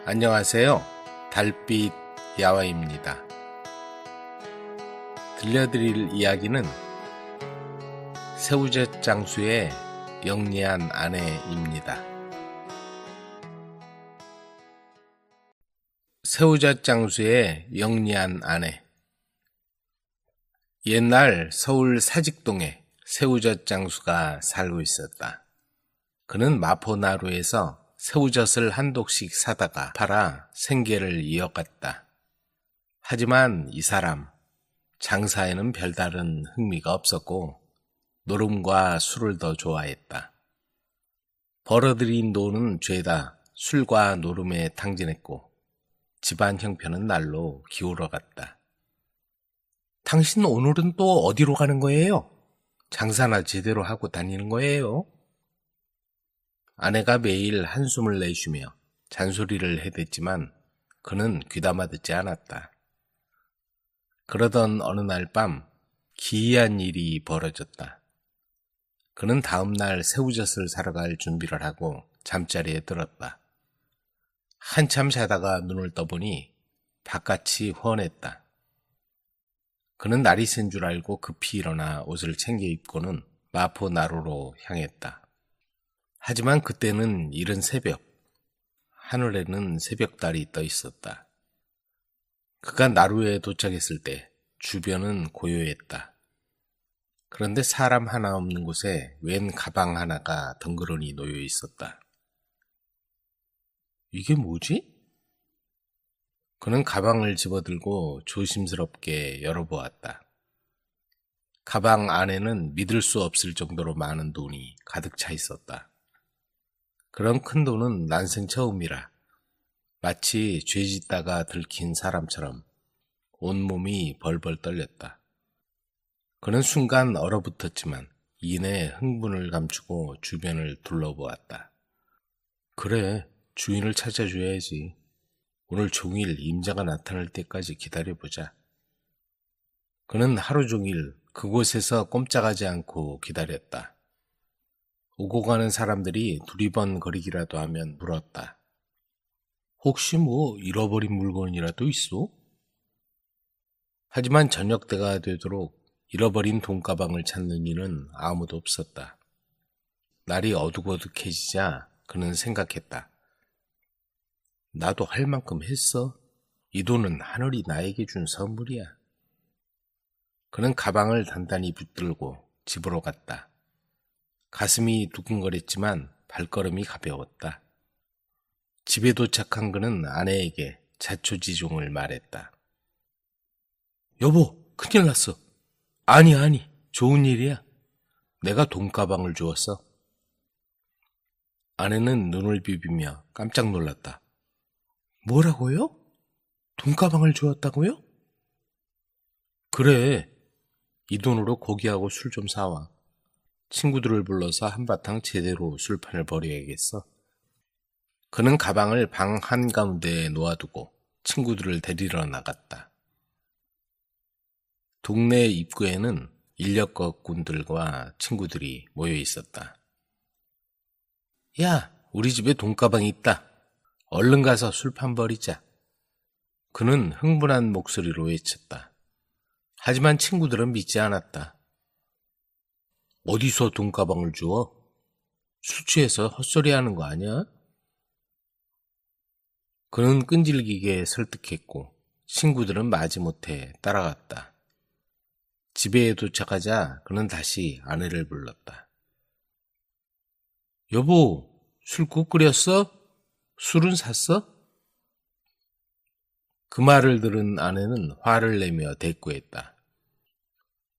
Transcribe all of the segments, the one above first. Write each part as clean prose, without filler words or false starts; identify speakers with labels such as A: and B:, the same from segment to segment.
A: 안녕하세요. 달빛 야화입니다. 들려드릴 이야기는 새우젓 장수의 영리한 아내입니다. 새우젓 장수의 영리한 아내. 옛날 서울 사직동에 새우젓 장수가 살고 있었다. 그는 마포나루에서 새우젓을 한 독씩 사다가 팔아 생계를 이어갔다. 하지만 이 사람, 장사에는 별다른 흥미가 없었고 노름과 술을 더 좋아했다. 벌어들인 돈은 죄다 술과 노름에 탕진했고 집안 형편은 날로 기울어갔다. 당신 오늘은 또 어디로 가는 거예요? 장사나 제대로 하고 다니는 거예요? 아내가 매일 한숨을 내쉬며 잔소리를 해댔지만 그는 귀담아 듣지 않았다. 그러던 어느 날 밤 기이한 일이 벌어졌다. 그는 다음 날 새우젓을 사러 갈 준비를 하고 잠자리에 들었다. 한참 자다가 눈을 떠보니 바깥이 훤했다. 그는 날이 센 줄 알고 급히 일어나 옷을 챙겨 입고는 마포나루로 향했다. 하지만 그때는 이른 새벽, 하늘에는 새벽달이 떠 있었다. 그가 나루에 도착했을 때 주변은 고요했다. 그런데 사람 하나 없는 곳에 웬 가방 하나가 덩그러니 놓여 있었다. 이게 뭐지? 그는 가방을 집어들고 조심스럽게 열어보았다. 가방 안에는 믿을 수 없을 정도로 많은 돈이 가득 차 있었다. 그런 큰 돈은 난생 처음이라 마치 죄 짓다가 들킨 사람처럼 온몸이 벌벌 떨렸다. 그는 순간 얼어붙었지만 이내 흥분을 감추고 주변을 둘러보았다. 그래, 주인을 찾아줘야지. 오늘 종일 임자가 나타날 때까지 기다려보자. 그는 하루 종일 그곳에서 꼼짝하지 않고 기다렸다. 오고 가는 사람들이 두리번거리기라도 하면 물었다. 혹시 잃어버린 물건이라도 있어? 하지만 저녁 때가 되도록 잃어버린 돈가방을 찾는 이는 아무도 없었다. 날이 어둑어둑해지자 그는 생각했다. 나도 할 만큼 했어. 이 돈은 하늘이 나에게 준 선물이야. 그는 가방을 단단히 붙들고 집으로 갔다. 가슴이 두근거렸지만 발걸음이 가벼웠다. 집에 도착한 그는 아내에게 자초지종을 말했다. 여보, 큰일 났어. 아니, 좋은 일이야. 내가 돈가방을 주었어. 아내는 눈을 비비며 깜짝 놀랐다. 뭐라고요? 돈가방을 주었다고요? 그래, 이 돈으로 고기하고 술 좀 사와. 친구들을 불러서 한바탕 제대로 술판을 벌여야겠어. 그는 가방을 방 한가운데에 놓아두고 친구들을 데리러 나갔다. 동네 입구에는 인력거꾼들과 친구들이 모여 있었다. 야, 우리 집에 돈가방이 있다. 얼른 가서 술판 벌이자. 그는 흥분한 목소리로 외쳤다. 하지만 친구들은 믿지 않았다. 어디서 돈가방을 주워? 술 취해서 헛소리하는 거 아니야? 그는 끈질기게 설득했고 친구들은 마지못해 따라갔다. 집에 도착하자 그는 다시 아내를 불렀다. 여보, 술 국 끓였어? 술은 샀어? 그 말을 들은 아내는 화를 내며 대꾸했다.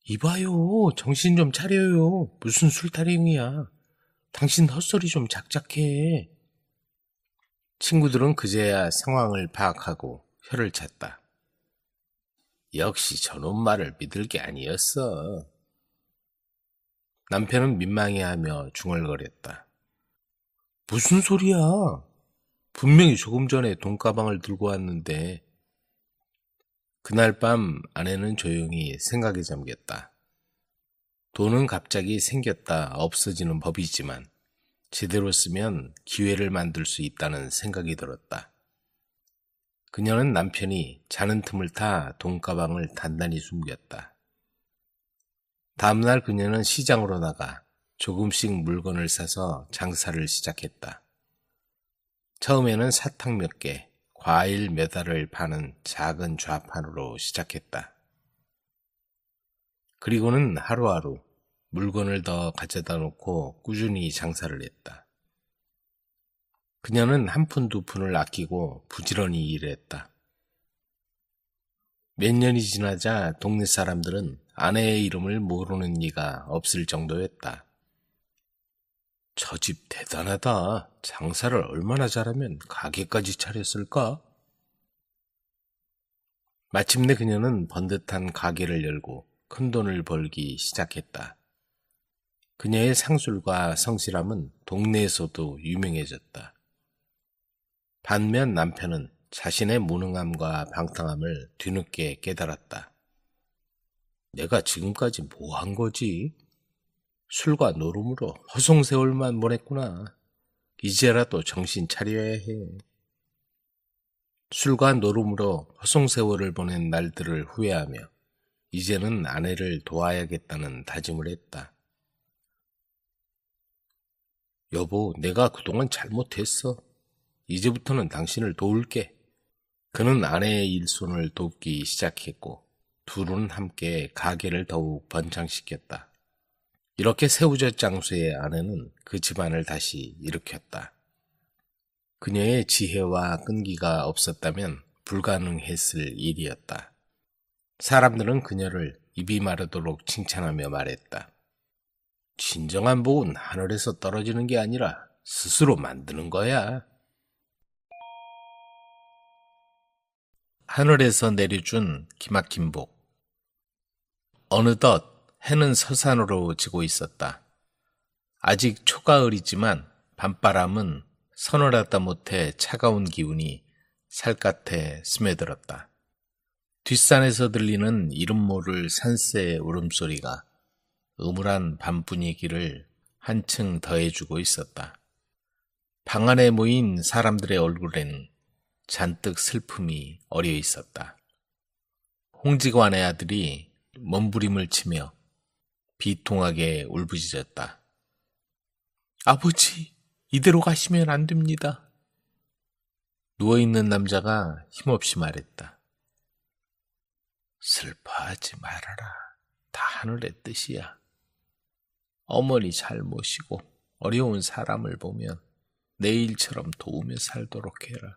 A: 이봐요, 정신 좀 차려요. 무슨 술 타령이야. 당신 헛소리 좀 작작해. 친구들은 그제야 상황을 파악하고 혀를 찼다. 역시 저놈 말을 믿을 게 아니었어. 남편은 민망해하며 중얼거렸다. 무슨 소리야? 분명히 조금 전에 돈가방을 들고 왔는데. 그날 밤 아내는 조용히 생각에 잠겼다. 돈은 갑자기 생겼다 없어지는 법이지만 제대로 쓰면 기회를 만들 수 있다는 생각이 들었다. 그녀는 남편이 자는 틈을 타 돈가방을 단단히 숨겼다. 다음날 그녀는 시장으로 나가 조금씩 물건을 사서 장사를 시작했다. 처음에는 사탕 몇 개, 과일 몇 알을 파는 작은 좌판으로 시작했다. 그리고는 하루하루 물건을 더 가져다 놓고 꾸준히 장사를 했다. 그녀는 한 푼 두 푼을 아끼고 부지런히 일했다. 몇 년이 지나자 동네 사람들은 아내의 이름을 모르는 이가 없을 정도였다. 저 집 대단하다. 장사를 얼마나 잘하면 가게까지 차렸을까? 마침내 그녀는 번듯한 가게를 열고 큰돈을 벌기 시작했다. 그녀의 상술과 성실함은 동네에서도 유명해졌다. 반면 남편은 자신의 무능함과 방탕함을 뒤늦게 깨달았다. 내가 지금까지 뭐 한 거지? 술과 노름으로 허송세월만 보냈구나. 이제라도 정신 차려야 해. 술과 노름으로 허송세월을 보낸 날들을 후회하며 이제는 아내를 도와야겠다는 다짐을 했다. 여보, 내가 그동안 잘못했어. 이제부터는 당신을 도울게. 그는 아내의 일손을 돕기 시작했고 둘은 함께 가게를 더욱 번창시켰다. 이렇게 새우젓 장수의 아내는 그 집안을 다시 일으켰다. 그녀의 지혜와 끈기가 없었다면 불가능했을 일이었다. 사람들은 그녀를 입이 마르도록 칭찬하며 말했다. 진정한 복은 하늘에서 떨어지는 게 아니라 스스로 만드는 거야. 하늘에서 내려준 기막힌 복. 어느덧 해는 서산으로 지고 있었다. 아직 초가을이지만 밤바람은 서늘하다 못해 차가운 기운이 살갗에 스며들었다. 뒷산에서 들리는 이름 모를 산새의 울음소리가 음울한 밤 분위기를 한층 더해주고 있었다. 방 안에 모인 사람들의 얼굴에는 잔뜩 슬픔이 어려 있었다. 홍직원의 아들이 몸부림을 치며 비통하게 울부짖었다. 아버지, 이대로 가시면 안 됩니다. 누워있는 남자가 힘없이 말했다. 슬퍼하지 말아라. 다 하늘의 뜻이야. 어머니 잘 모시고 어려운 사람을 보면 내일처럼 도우며 살도록 해라.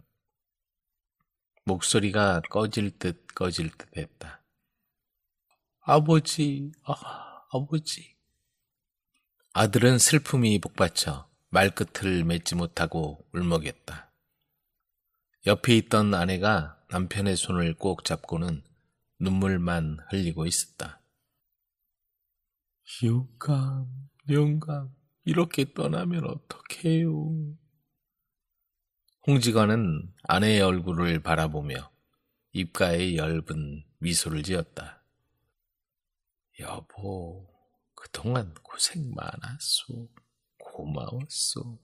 A: 목소리가 꺼질 듯 했다. 아버지, 아버지. 아들은 슬픔이 복받쳐 말끝을 맺지 못하고 울먹였다. 옆에 있던 아내가 남편의 손을 꼭 잡고는 눈물만 흘리고 있었다. 영감, 이렇게 떠나면 어떡해요? 홍직원은 아내의 얼굴을 바라보며 입가에 엷은 미소를 지었다. 여보, 그동안 고생 많았소. 고마웠소.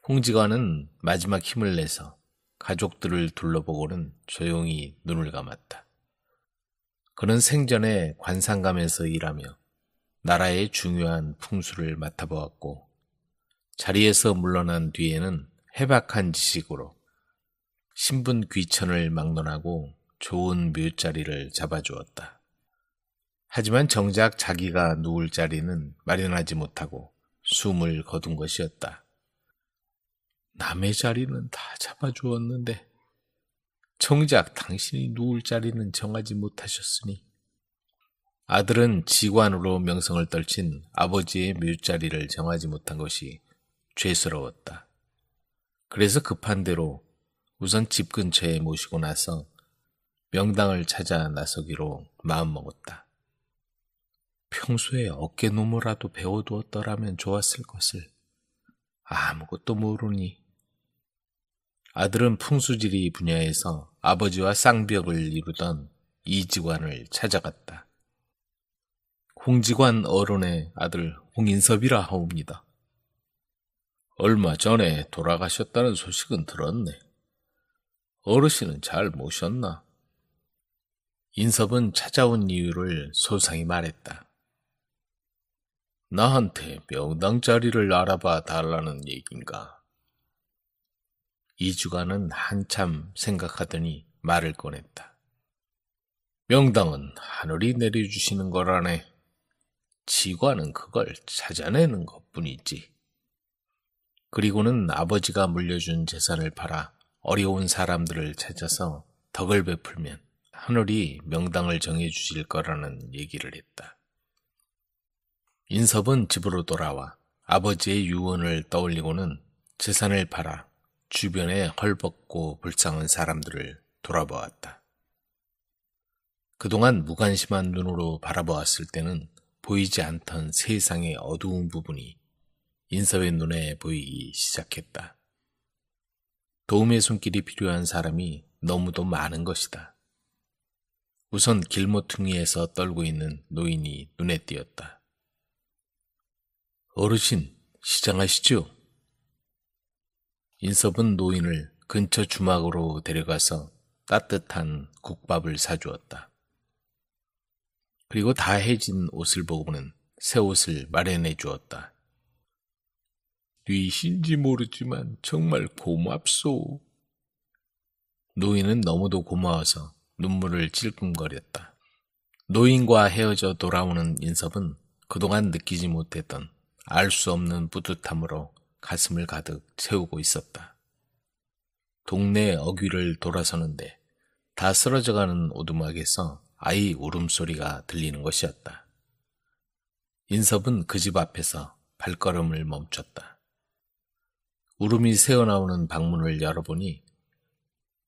A: 홍직원은 마지막 힘을 내서 가족들을 둘러보고는 조용히 눈을 감았다. 그는 생전에 관상감에서 일하며 나라의 중요한 풍수를 맡아보았고 자리에서 물러난 뒤에는 해박한 지식으로 신분 귀천을 막론하고 좋은 묘자리를 잡아주었다. 하지만 정작 자기가 누울 자리는 마련하지 못하고 숨을 거둔 것이었다. 남의 자리는 다 잡아주었는데 정작 당신이 누울 자리는 정하지 못하셨으니 아들은 지관으로 명성을 떨친 아버지의 묘자리를 정하지 못한 것이 죄스러웠다. 그래서 급한 대로 우선 집 근처에 모시고 나서 명당을 찾아 나서기로 마음먹었다. 평소에 어깨노모라도 배워두었더라면 좋았을 것을 아무것도 모르니. 아들은 풍수지리 분야에서 아버지와 쌍벽을 이루던 이지관을 찾아갔다. 홍지관 어른의 아들 홍인섭이라 하옵니다. 얼마 전에 돌아가셨다는 소식은 들었네. 어르신은 잘 모셨나? 인섭은 찾아온 이유를 소상히 말했다. 나한테 명당 자리를 알아봐 달라는 얘긴가? 이주관은 한참 생각하더니 말을 꺼냈다. 명당은 하늘이 내려주시는 거라네. 지관은 그걸 찾아내는 것뿐이지. 그리고는 아버지가 물려준 재산을 팔아 어려운 사람들을 찾아서 덕을 베풀면 하늘이 명당을 정해주실 거라는 얘기를 했다. 인섭은 집으로 돌아와 아버지의 유언을 떠올리고는 재산을 팔아 주변에 헐벗고 불쌍한 사람들을 돌아보았다. 그동안 무관심한 눈으로 바라보았을 때는 보이지 않던 세상의 어두운 부분이 인섭의 눈에 보이기 시작했다. 도움의 손길이 필요한 사람이 너무도 많은 것이다. 우선 길모퉁이에서 떨고 있는 노인이 눈에 띄었다. 어르신, 시장하시죠? 인섭은 노인을 근처 주막으로 데려가서 따뜻한 국밥을 사주었다. 그리고 다 해진 옷을 보고는 새 옷을 마련해 주었다. 뉘신지 모르지만 정말 고맙소. 노인은 너무도 고마워서 눈물을 찔끔거렸다. 노인과 헤어져 돌아오는 인섭은 그동안 느끼지 못했던 알 수 없는 뿌듯함으로 가슴을 가득 채우고 있었다. 동네 어귀를 돌아서는데 다 쓰러져가는 오두막에서 아이 울음소리가 들리는 것이었다. 인섭은 그 집 앞에서 발걸음을 멈췄다. 울음이 새어나오는 방문을 열어보니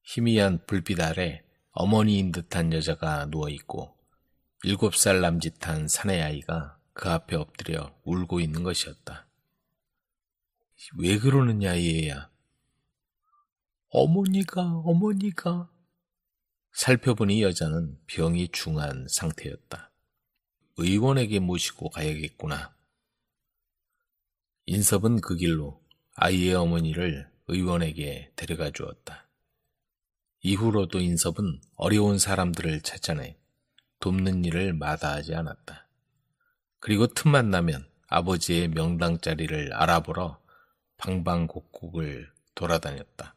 A: 희미한 불빛 아래 어머니인 듯한 여자가 누워있고 7살 남짓한 사내 아이가 그 앞에 엎드려 울고 있는 것이었다. 왜 그러느냐 얘야. 어머니가. 살펴보니 여자는 병이 중한 상태였다. 의원에게 모시고 가야겠구나. 인섭은 그 길로 아이의 어머니를 의원에게 데려가 주었다. 이후로도 인섭은 어려운 사람들을 찾아내 돕는 일을 마다하지 않았다. 그리고 틈만 나면 아버지의 명당 자리를 알아보러 방방곡곡을 돌아다녔다.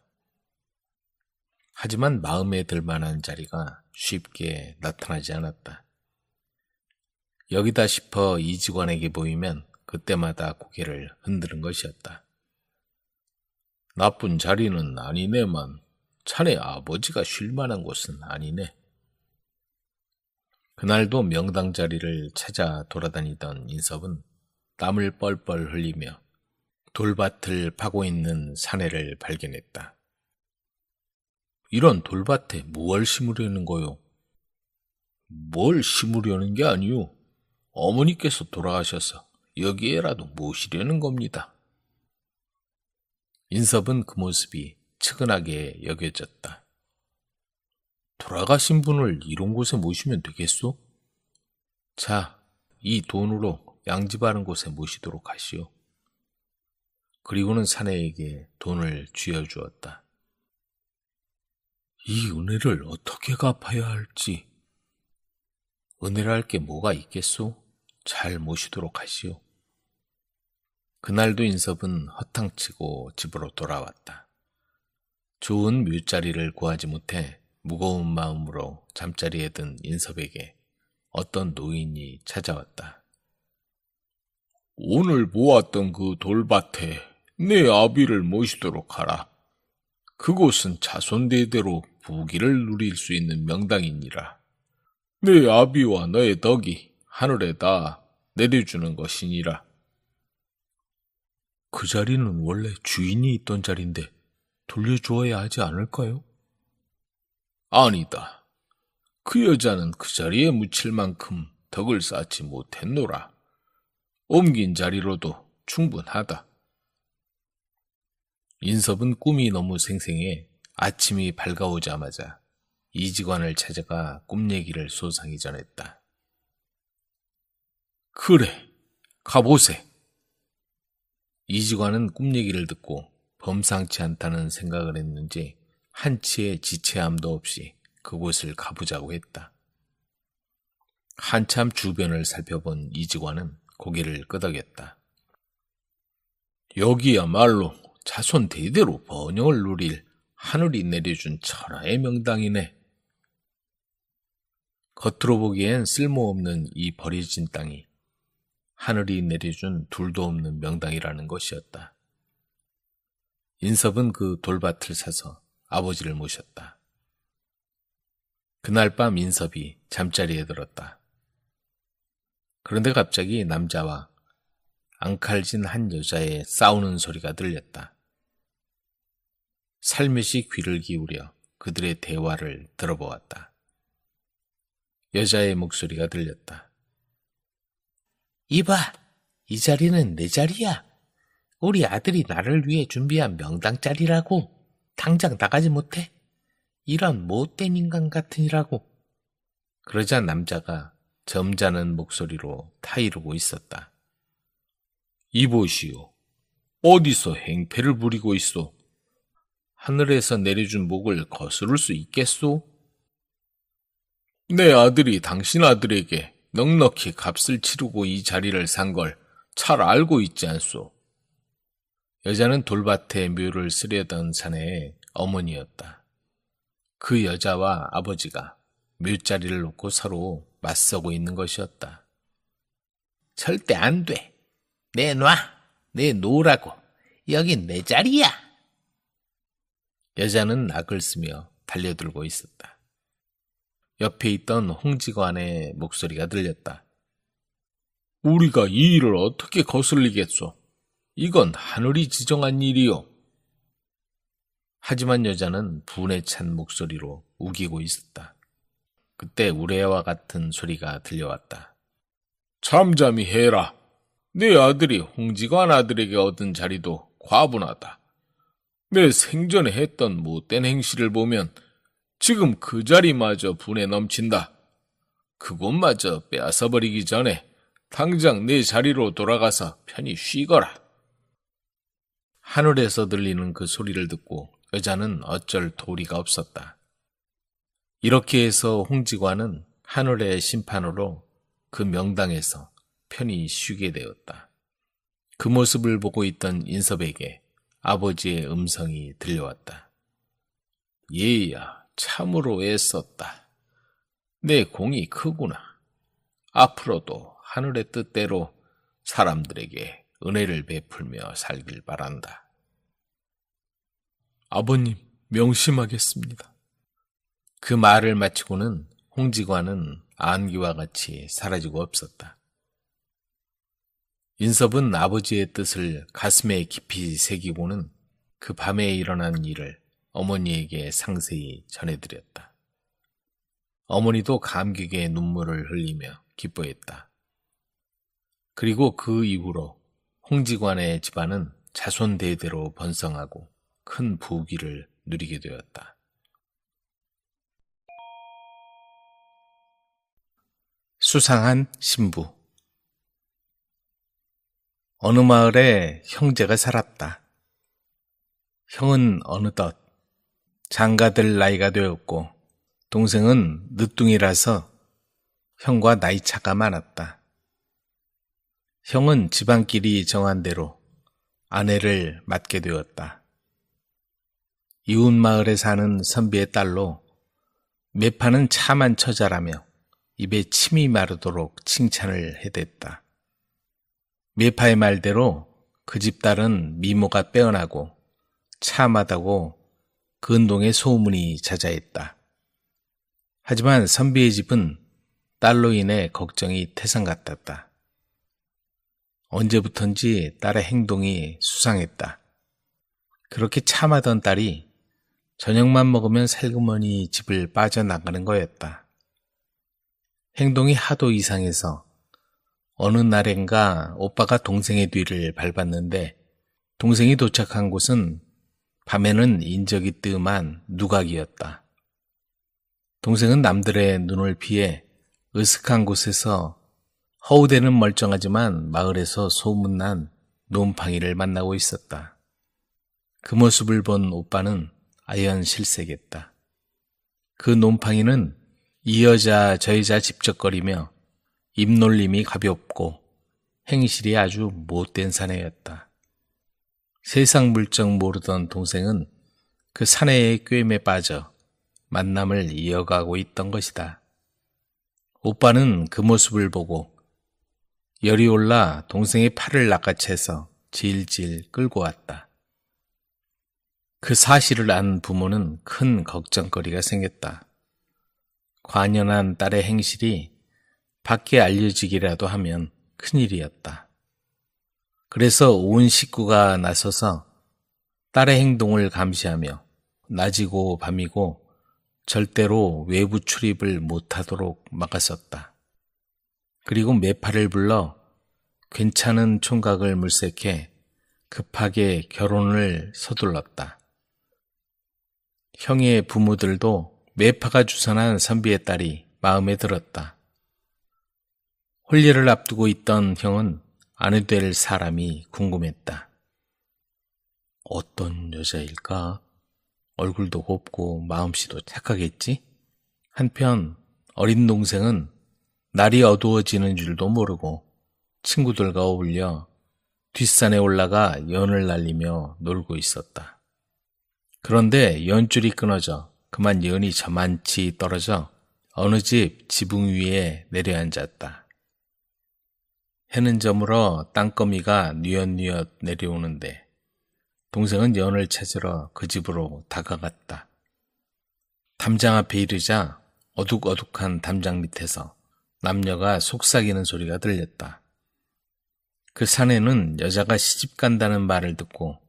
A: 하지만 마음에 들 만한 자리가 쉽게 나타나지 않았다. 여기다 싶어 이직원에게 보이면 그때마다 고개를 흔드는 것이었다. 나쁜 자리는 아니네만 자네 아버지가 쉴 만한 곳은 아니네. 그날도 명당 자리를 찾아 돌아다니던 인섭은 땀을 뻘뻘 흘리며 돌밭을 파고 있는 사내를 발견했다. 이런 돌밭에 무얼 심으려는 거요? 뭘 심으려는 게 아니오. 어머니께서 돌아가셔서 여기에라도 모시려는 겁니다. 인섭은 그 모습이 측은하게 여겨졌다. 돌아가신 분을 이런 곳에 모시면 되겠소? 자, 이 돈으로 양지바른 곳에 모시도록 하시오. 그리고는 사내에게 돈을 쥐어주었다. 이 은혜를 어떻게 갚아야 할지. 은혜랄 게 뭐가 있겠소? 잘 모시도록 하시오. 그날도 인섭은 허탕치고 집으로 돌아왔다. 좋은 묘자리를 구하지 못해 무거운 마음으로 잠자리에 든 인섭에게 어떤 노인이 찾아왔다. 오늘 모았던 그 돌밭에 내 아비를 모시도록 하라. 그곳은 자손대대로 부귀를 누릴 수 있는 명당이니라. 내 아비와 너의 덕이 하늘에다 내려주는 것이니라. 그 자리는 원래 주인이 있던 자리인데 돌려주어야 하지 않을까요? 아니다. 그 여자는 그 자리에 묻힐 만큼 덕을 쌓지 못했노라. 옮긴 자리로도 충분하다. 인섭은 꿈이 너무 생생해 아침이 밝아오자마자 이직원을 찾아가 꿈 얘기를 소상히 전했다. 그래, 가보세. 이직원은 꿈 얘기를 듣고 범상치 않다는 생각을 했는지 한치의 지체함도 없이 그곳을 가보자고 했다. 한참 주변을 살펴본 이직원은 고개를 끄덕였다. 여기야말로 자손 대대로 번영을 누릴 하늘이 내려준 천하의 명당이네. 겉으로 보기엔 쓸모없는 이 버려진 땅이 하늘이 내려준 둘도 없는 명당이라는 것이었다. 인섭은 그 돌밭을 사서 아버지를 모셨다. 그날 밤 인섭이 잠자리에 들었다. 그런데 갑자기 남자와 앙칼진 한 여자의 싸우는 소리가 들렸다. 살며시 귀를 기울여 그들의 대화를 들어보았다. 여자의 목소리가 들렸다. 이봐, 이 자리는 내 자리야. 우리 아들이 나를 위해 준비한 명당 자리라고. 당장 나가지 못해? 이런 못된 인간 같으니라고. 그러자 남자가 점잖은 목소리로 타이르고 있었다. 이보시오. 어디서 행패를 부리고 있소? 하늘에서 내려준 목을 거스를 수 있겠소? 내 아들이 당신 아들에게 넉넉히 값을 치르고 이 자리를 산 걸 잘 알고 있지 않소? 여자는 돌밭에 묘를 쓰려던 사내의 어머니였다. 그 여자와 아버지가 묘자리를 놓고 서로 맞서고 있는 것이었다. 절대 안 돼. 내놔. 내놓으라고. 여긴 내 자리야. 여자는 악을 쓰며 달려들고 있었다. 옆에 있던 홍직원의 목소리가 들렸다. 우리가 이 일을 어떻게 거슬리겠소? 이건 하늘이 지정한 일이요. 하지만 여자는 분에 찬 목소리로 우기고 있었다. 그때 우레와 같은 소리가 들려왔다. 잠잠히 해라. 내 아들이 홍직원 아들에게 얻은 자리도 과분하다. 내 생전에 했던 못된 행실을 보면 지금 그 자리마저 분에 넘친다. 그곳마저 빼앗아버리기 전에 당장 내 자리로 돌아가서 편히 쉬거라. 하늘에서 들리는 그 소리를 듣고 여자는 어쩔 도리가 없었다. 이렇게 해서 홍직원은 하늘의 심판으로 그 명당에서 편히 쉬게 되었다. 그 모습을 보고 있던 인섭에게 아버지의 음성이 들려왔다. 얘야, 참으로 애썼다. 내 공이 크구나. 앞으로도 하늘의 뜻대로 사람들에게 은혜를 베풀며 살길 바란다. 아버님, 명심하겠습니다. 그 말을 마치고는 홍직원은 안기와 같이 사라지고 없었다. 인섭은 아버지의 뜻을 가슴에 깊이 새기고는 그 밤에 일어난 일을 어머니에게 상세히 전해드렸다. 어머니도 감격의 눈물을 흘리며 기뻐했다. 그리고 그 이후로 홍직원의 집안은 자손대대로 번성하고 큰 부귀를 누리게 되었다. 수상한 신부. 어느 마을에 형제가 살았다. 형은 어느덧 장가들 나이가 되었고 동생은 늦둥이라서 형과 나이 차가 많았다. 형은 집안끼리 정한 대로 아내를 맡게 되었다. 이웃 마을에 사는 선비의 딸로 매파는 참한 처자라며 입에 침이 마르도록 칭찬을 해댔다. 매파의 말대로 그 집 딸은 미모가 빼어나고 참하다고 근동의 소문이 자자했다. 하지만 선비의 집은 딸로 인해 걱정이 태산 같았다. 언제부턴지 딸의 행동이 수상했다. 그렇게 참하던 딸이 저녁만 먹으면 살그머니 집을 빠져나가는 거였다. 행동이 하도 이상해서 어느 날엔가 오빠가 동생의 뒤를 밟았는데 동생이 도착한 곳은 밤에는 인적이 뜸한 누각이었다. 동생은 남들의 눈을 피해 으슥한 곳에서 허우대는 멀쩡하지만 마을에서 소문난 놈팡이를 만나고 있었다. 그 모습을 본 오빠는 아연실색했다. 그 놈팡이는 이 여자 저 여자 집적거리며 입놀림이 가볍고 행실이 아주 못된 사내였다. 세상 물정 모르던 동생은 그 사내의 꿰매 빠져 만남을 이어가고 있던 것이다. 오빠는 그 모습을 보고 열이 올라 동생의 팔을 낚아채서 질질 끌고 왔다. 그 사실을 안 부모는 큰 걱정거리가 생겼다. 관연한 딸의 행실이 밖에 알려지기라도 하면 큰일이었다. 그래서 온 식구가 나서서 딸의 행동을 감시하며 낮이고 밤이고 절대로 외부 출입을 못하도록 막았었다. 그리고 매파를 불러 괜찮은 총각을 물색해 급하게 결혼을 서둘렀다. 형의 부모들도 매파가 주선한 선비의 딸이 마음에 들었다.婚礼를 앞두고 있던 형은 아내 될 사람이 궁금했다. 어떤 여자일까? 얼굴도 곱고 마음씨도 착하겠지? 한편 어린 동생은 날이 어두워지는 줄도 모르고 친구들과 어울려 뒷산에 올라가 연을 날리며 놀고 있었다. 그런데 연줄이 끊어져 그만 연이 저만치 떨어져 어느 집 지붕 위에 내려앉았다. 해는 저물어 땅거미가 뉘엿뉘엿 내려오는데 동생은 연을 찾으러 그 집으로 다가갔다. 담장 앞에 이르자 어둑어둑한 담장 밑에서 남녀가 속삭이는 소리가 들렸다. 그 사내는 여자가 시집 간다는 말을 듣고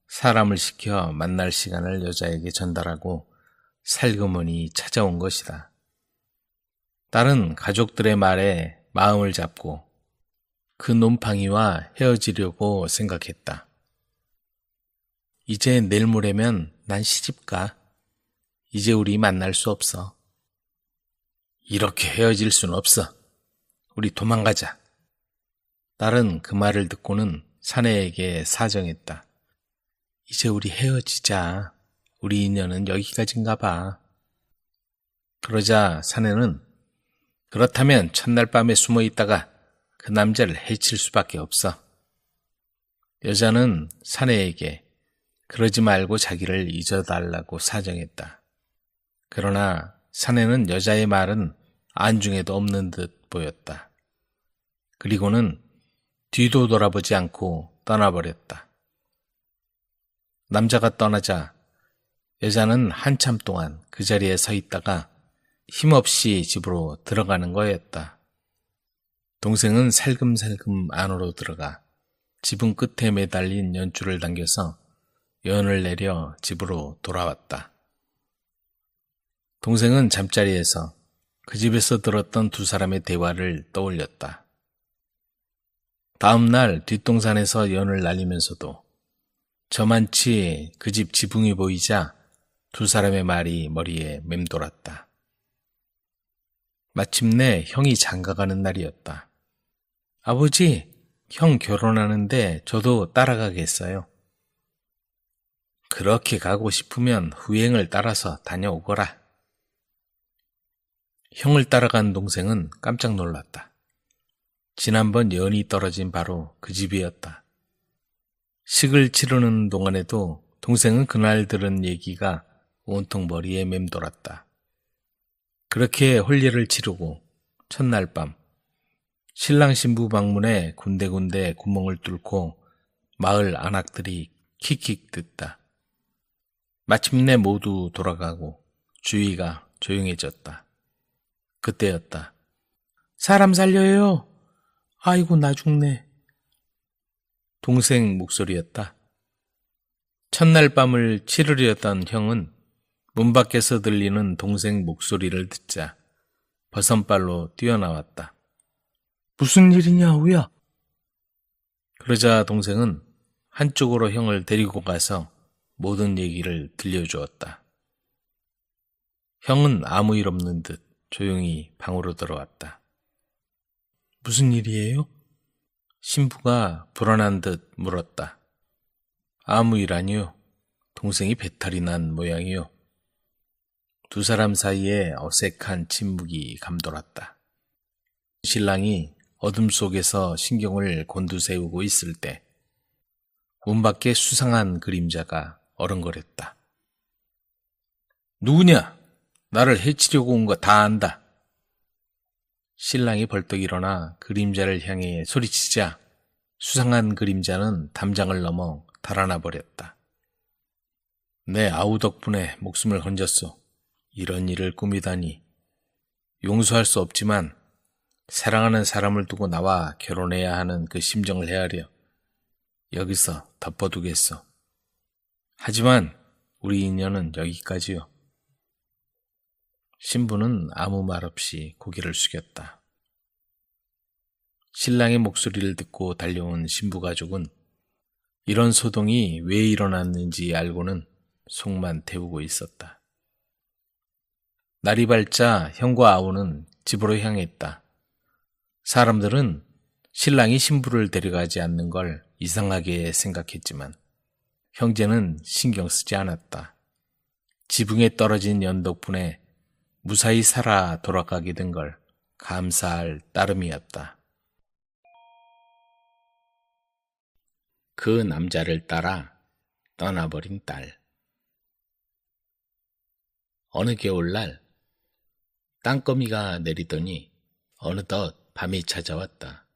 A: 사람을 시켜 만날 시간을 여자에게 전달하고 살그머니 찾아온 것이다. 딸은 가족들의 말에 마음을 잡고 그 놈팡이와 헤어지려고 생각했다. 이제 내일 모레면 난 시집가. 이제 우리 만날 수 없어. 이렇게 헤어질 순 없어. 우리 도망가자. 딸은 그 말을 듣고는 사내에게 사정했다. 이제 우리 헤어지자. 우리 인연은 여기까지인가 봐. 그러자 사내는 그렇다면 첫날 밤에 숨어 있다가 그 남자를 해칠 수밖에 없어. 여자는 사내에게 그러지 말고 자기를 잊어달라고 사정했다. 그러나 사내는 여자의 말은 안중에도 없는 듯 보였다. 그리고는 뒤도 돌아보지 않고 떠나버렸다. 남자가 떠나자 여자는 한참 동안 그 자리에 서 있다가 힘없이 집으로 들어가는 거였다. 동생은 살금살금 안으로 들어가 지붕 끝에 매달린 연줄을 당겨서 연을 내려 집으로 돌아왔다. 동생은 잠자리에서 그 집에서 들었던 두 사람의 대화를 떠올렸다. 다음 날 뒷동산에서 연을 날리면서도 저만치 그 집 지붕이 보이자 두 사람의 말이 머리에 맴돌았다. 마침내 형이 장가가는 날이었다. 아버지, 형 결혼하는데 저도 따라가겠어요. 그렇게 가고 싶으면 후행을 따라서 다녀오거라. 형을 따라간 동생은 깜짝 놀랐다. 지난번 연이 떨어진 바로 그 집이었다. 식을 치르는 동안에도 동생은 그날 들은 얘기가 온통 머리에 맴돌았다. 그렇게婚礼를 치르고 첫날 밤 신랑 신부 방문에 군데군데 구멍을 뚫고 마을 안악들이 킥킥 듣다. 마침내 모두 돌아가고 주위가 조용해졌다. 그때였다. 사람 살려요. 아이고 나 죽네. 동생 목소리였다. 첫날 밤을 치르려던 형은 문 밖에서 들리는 동생 목소리를 듣자 버선발로 뛰어나왔다. 무슨 일이냐, 우야? 그러자 동생은 한쪽으로 형을 데리고 가서 모든 얘기를 들려주었다. 형은 아무 일 없는 듯 조용히 방으로 들어왔다. 무슨 일이에요? 신부가 불안한 듯 물었다. 아무 일 아니요. 동생이 배탈이 난 모양이요. 두 사람 사이에 어색한 침묵이 감돌았다. 신랑이 어둠 속에서 신경을 곤두세우고 있을 때 문 밖에 수상한 그림자가 어른거렸다. 누구냐? 나를 해치려고 온 거 다 안다. 신랑이 벌떡 일어나 그림자를 향해 소리치자 수상한 그림자는 담장을 넘어 달아나 버렸다. 내 아우 덕분에 목숨을 건졌소. 이런 일을 꾸미다니. 용서할 수 없지만 사랑하는 사람을 두고 나와 결혼해야 하는 그 심정을 헤아려 여기서 덮어두겠소. 하지만 우리 인연은 여기까지요. 신부는 아무 말 없이 고개를 숙였다. 신랑의 목소리를 듣고 달려온 신부 가족은 이런 소동이 왜 일어났는지 알고는 속만 태우고 있었다. 날이 밝자 형과 아우는 집으로 향했다. 사람들은 신랑이 신부를 데려가지 않는 걸 이상하게 생각했지만 형제는 신경 쓰지 않았다. 지붕에 떨어진 연 덕분에 무사히 살아 돌아가게 된 걸 감사할 따름이었다. 그 남자를 따라 떠나버린 딸. 어느 겨울날 땅거미가 내리더니 어느덧 밤이 찾아왔다.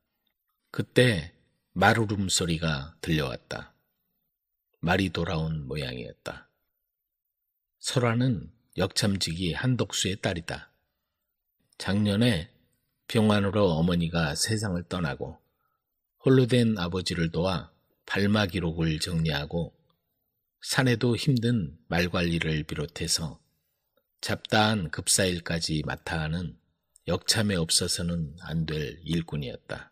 A: 그때 말 울음소리가 들려왔다. 말이 돌아온 모양이었다. 설화는 역참지기 한덕수의 딸이다. 작년에 병환으로 어머니가 세상을 떠나고 홀로 된 아버지를 도와 발마 기록을 정리하고 사내도 힘든 말 관리를 비롯해서 잡다한 급사일까지 맡아 하는 역참에 없어서는 안 될 일꾼이었다.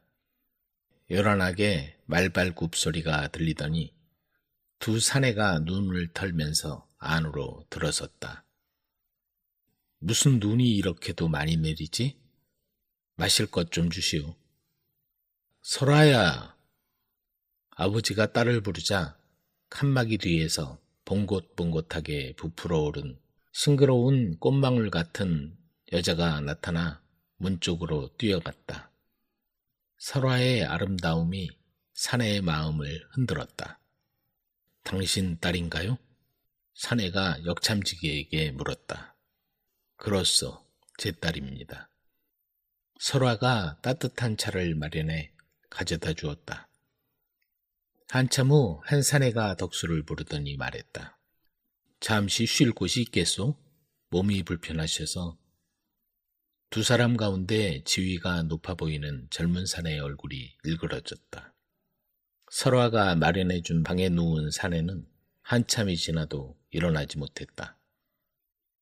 A: 요란하게 말발굽 소리가 들리더니 두 사내가 눈을 털면서 안으로 들어섰다. 무슨 눈이 이렇게도 많이 내리지? 마실 것 좀 주시오. 설아야. 아버지가 딸을 부르자 칸막이 뒤에서 봉긋봉긋하게 부풀어 오른 싱그러운 꽃망울 같은 여자가 나타나 문 쪽으로 뛰어갔다. 설화의 아름다움이 사내의 마음을 흔들었다. 당신 딸인가요? 사내가 역참지기에게 물었다. 그렇소, 제 딸입니다. 설화가 따뜻한 차를 마련해 가져다 주었다. 한참 후 한 사내가 덕수를 부르더니 말했다. 잠시 쉴 곳이 있겠소? 몸이 불편하셔서. 두 사람 가운데 지위가 높아 보이는 젊은 사내의 얼굴이 일그러졌다. 설화가 마련해준 방에 누운 사내는 한참이 지나도 일어나지 못했다.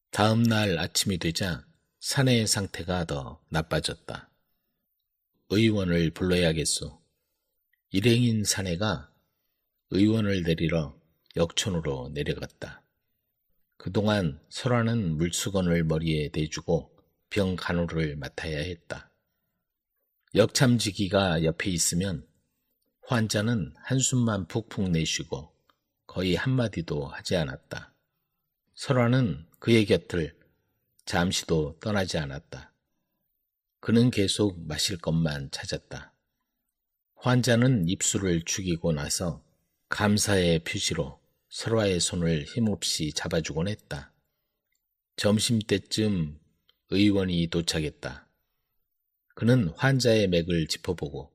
A: 다음 날 아침이 되자 사내의 상태가 더 나빠졌다. 의원을 불러야겠소. 일행인 사내가 의원을 데리러 역촌으로 내려갔다. 그동안 설화는 물수건을 머리에 대주고 병 간호를 맡아야 했다. 역참지기가 옆에 있으면 환자는 한숨만 푹푹 내쉬고 거의 한마디도 하지 않았다. 설화는 그의 곁을 잠시도 떠나지 않았다. 그는 계속 마실 것만 찾았다. 환자는 입술을 죽이고 나서 감사의 표시로 설화의 손을 힘없이 잡아주곤 했다. 점심때쯤 의원이 도착했다. 그는 환자의 맥을 짚어보고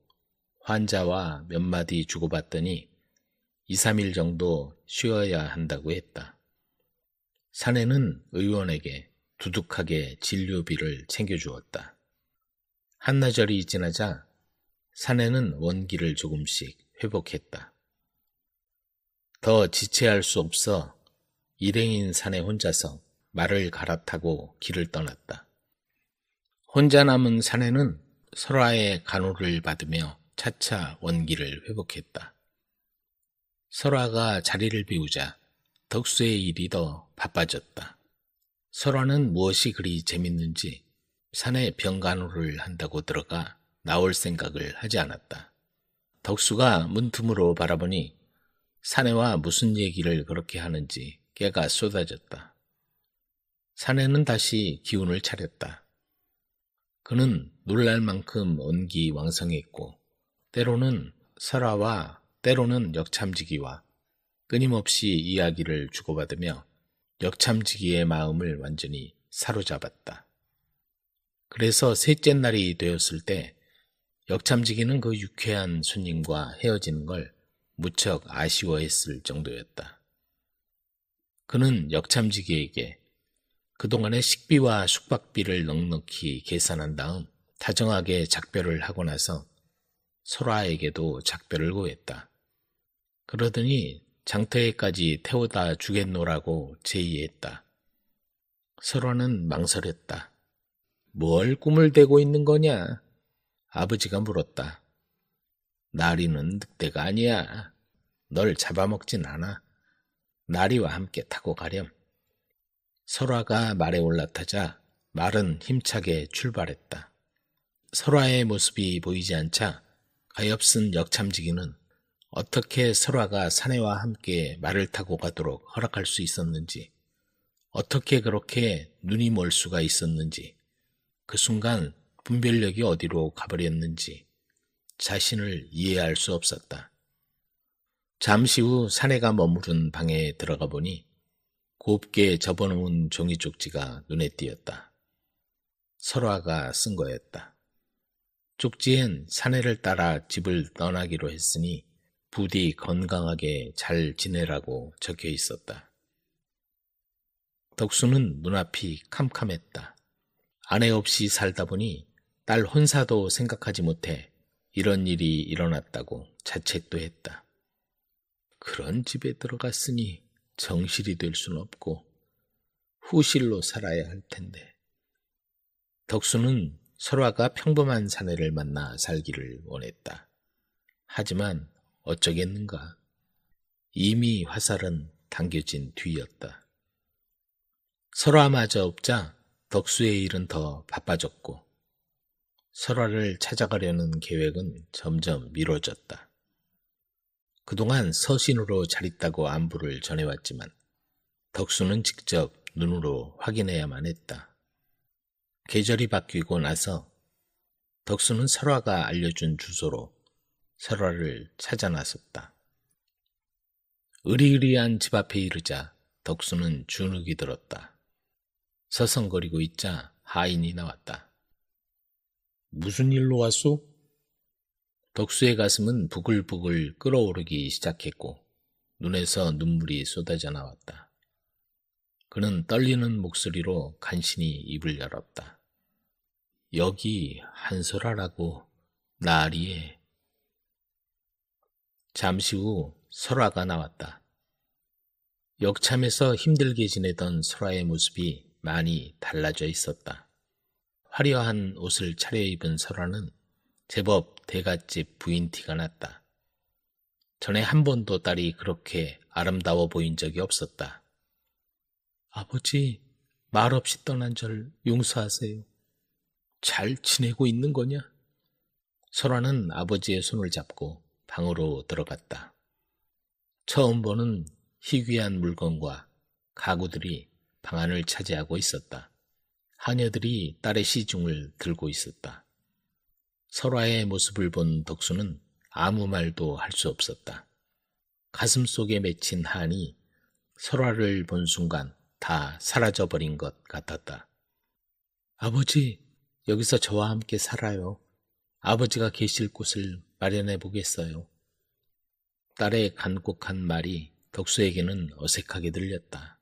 A: 환자와 몇 마디 주고받더니 2, 3일 정도 쉬어야 한다고 했다. 사내는 의원에게 두둑하게 진료비를 챙겨주었다. 한나절이 지나자 사내는 원기를 조금씩 회복했다. 더 지체할 수 없어 일행인 사내 혼자서 말을 갈아타고 길을 떠났다. 혼자 남은 사내는 설화의 간호를 받으며 차차 원기를 회복했다. 설화가 자리를 비우자 덕수의 일이 더 바빠졌다. 설화는 무엇이 그리 재밌는지 사내 병간호를 한다고 들어가 나올 생각을 하지 않았다. 덕수가 문틈으로 바라보니 사내와 무슨 얘기를 그렇게 하는지 깨가 쏟아졌다. 사내는 다시 기운을 차렸다. 그는 놀랄 만큼 온기왕성했고 때로는 설화와 때로는 역참지기와 끊임없이 이야기를 주고받으며 역참지기의 마음을 완전히 사로잡았다. 그래서 셋째 날이 되었을 때 역참지기는 그 유쾌한 손님과 헤어지는 걸 무척 아쉬워했을 정도였다. 그는 역참지기에게 그동안의 식비와 숙박비를 넉넉히 계산한 다음 다정하게 작별을 하고 나서 설화에게도 작별을 고했다. 그러더니 장터에까지 태워다 주겠노라고 제의했다. 설화는 망설였다. 뭘 꿈을 대고 있는 거냐? 아버지가 물었다. 나리는 늑대가 아니야. 널 잡아먹진 않아. 나리와 함께 타고 가렴. 설화가 말에 올라타자 말은 힘차게 출발했다. 설화의 모습이 보이지 않자 가엾은 역참지기는 어떻게 설화가 사내와 함께 말을 타고 가도록 허락할 수 있었는지, 어떻게 그렇게 눈이 멀 수가 있었는지, 그 순간 분별력이 어디로 가버렸는지 자신을 이해할 수 없었다. 잠시 후 사내가 머무른 방에 들어가 보니 곱게 접어놓은 종이 쪽지가 눈에 띄었다. 설화가 쓴 거였다. 쪽지엔 사내를 따라 집을 떠나기로 했으니 부디 건강하게 잘 지내라고 적혀 있었다. 덕수는 눈앞이 캄캄했다. 아내 없이 살다 보니 딸 혼사도 생각하지 못해 이런 일이 일어났다고 자책도 했다. 그런 집에 들어갔으니 정실이 될 순 없고 후실로 살아야 할 텐데. 덕수는 설화가 평범한 사내를 만나 살기를 원했다. 하지만 어쩌겠는가. 이미 화살은 당겨진 뒤였다. 설화마저 없자 덕수의 일은 더 바빠졌고 설화를 찾아가려는 계획은 점점 미뤄졌다. 그동안 서신으로 잘 있다고 안부를 전해왔지만 덕수는 직접 눈으로 확인해야만 했다. 계절이 바뀌고 나서 덕수는 설화가 알려준 주소로 설화를 찾아 나섰다. 으리으리한 집 앞에 이르자 덕수는 주눅이 들었다. 서성거리고 있자 하인이 나왔다. 무슨 일로 왔소? 덕수의 가슴은 부글부글 끓어오르기 시작했고 눈에서 눈물이 쏟아져 나왔다. 그는 떨리는 목소리로 간신히 입을 열었다. 여기 한설아라고 나리에. 잠시 후 설화가 나왔다. 역참에서 힘들게 지내던 설화의 모습이 많이 달라져 있었다. 화려한 옷을 차려입은 설화는 제법 대갓집 부인 티가 났다. 전에 한 번도 딸이 그렇게 아름다워 보인 적이 없었다. 아버지, 말없이 떠난 절 용서하세요. 잘 지내고 있는 거냐? 설화는 아버지의 손을 잡고 방으로 들어갔다. 처음 보는 희귀한 물건과 가구들이 방 안을 차지하고 있었다. 하녀들이 딸의 시중을 들고 있었다. 설화의 모습을 본 덕수는 아무 말도 할 수 없었다. 가슴속에 맺힌 한이 설화를 본 순간 다 사라져버린 것 같았다. 아버지, 여기서 저와 함께 살아요. 아버지가 계실 곳을 마련해 보겠어요. 딸의 간곡한 말이 덕수에게는 어색하게 들렸다.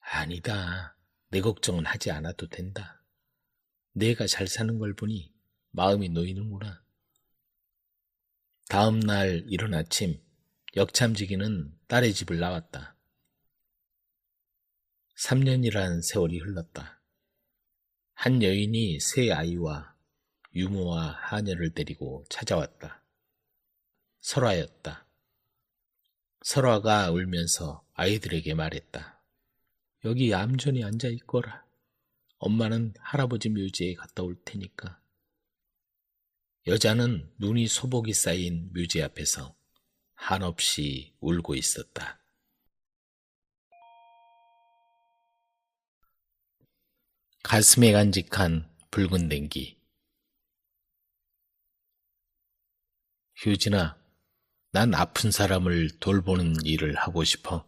A: 아니다. 내 걱정은 하지 않아도 된다. 내가 잘 사는 걸 보니 마음이 놓이는구나. 다음 날 이른 아침 역참지기는 딸의 집을 나왔다. 3년이란 세월이 흘렀다. 한 여인이 세 아이와 유모와 하녀를 데리고 찾아왔다. 설화였다. 설화가 울면서 아이들에게 말했다. 여기 얌전히 앉아있거라. 엄마는 할아버지 묘지에 갔다 올 테니까. 여자는 눈이 소복이 쌓인 묘지 앞에서 한없이 울고 있었다. 가슴에 간직한 붉은 댕기. 효진아, 난 아픈 사람을 돌보는 일을 하고 싶어.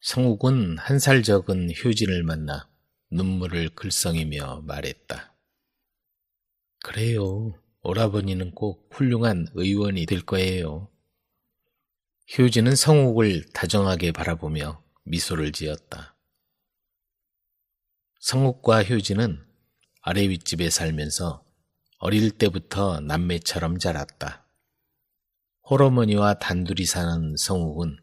A: 성욱은 1살 적은 효진을 만나 눈물을 글썽이며 말했다. 그래요. 오라버니는 꼭 훌륭한 의원이 될 거예요. 효진은 성욱을 다정하게 바라보며 미소를 지었다. 성욱과 효진은 아래 윗집에 살면서 어릴 때부터 남매처럼 자랐다. 홀어머니와 단둘이 사는 성욱은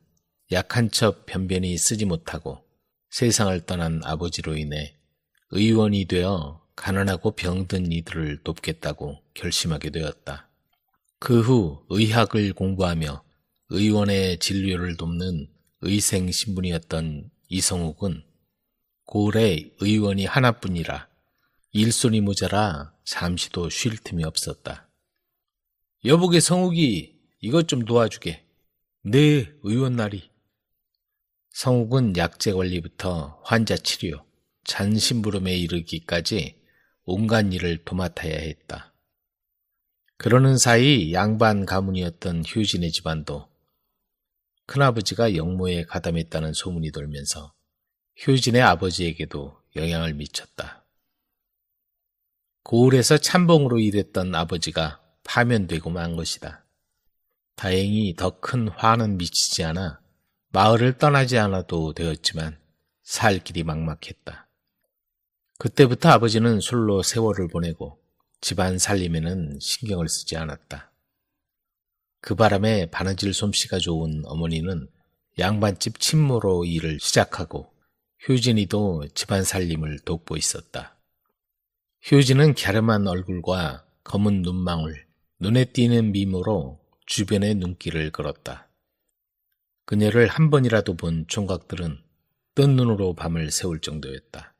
A: 약한 척 변변히 쓰지 못하고 세상을 떠난 아버지로 인해 의원이 되어 가난하고 병든 이들을 돕겠다고 결심하게 되었다. 그 후 의학을 공부하며 의원의 진료를 돕는 의생 신분이었던 이성욱은 고을에 의원이 하나뿐이라 일손이 모자라 잠시도 쉴 틈이 없었다. 여보게 성욱이 이것 좀 도와주게. 네, 의원나리. 성욱은 약재 관리부터 환자 치료, 잔심부름에 이르기까지 온갖 일을 도맡아야 했다. 그러는 사이 양반 가문이었던 효진의 집안도 큰아버지가 역모에 가담했다는 소문이 돌면서 효진의 아버지에게도 영향을 미쳤다. 고을에서 참봉으로 일했던 아버지가 파면되고 만 것이다. 다행히 더 큰 화는 미치지 않아 마을을 떠나지 않아도 되었지만 살 길이 막막했다. 그때부터 아버지는 술로 세월을 보내고 집안 살림에는 신경을 쓰지 않았다. 그 바람에 바느질 솜씨가 좋은 어머니는 양반집 친모로 일을 시작하고 효진이도 집안 살림을 돕고 있었다. 효진은 갸름한 얼굴과 검은 눈망울, 눈에 띄는 미모로 주변의 눈길을 끌었다. 그녀를 한 번이라도 본 총각들은 뜬 눈으로 밤을 새울 정도였다.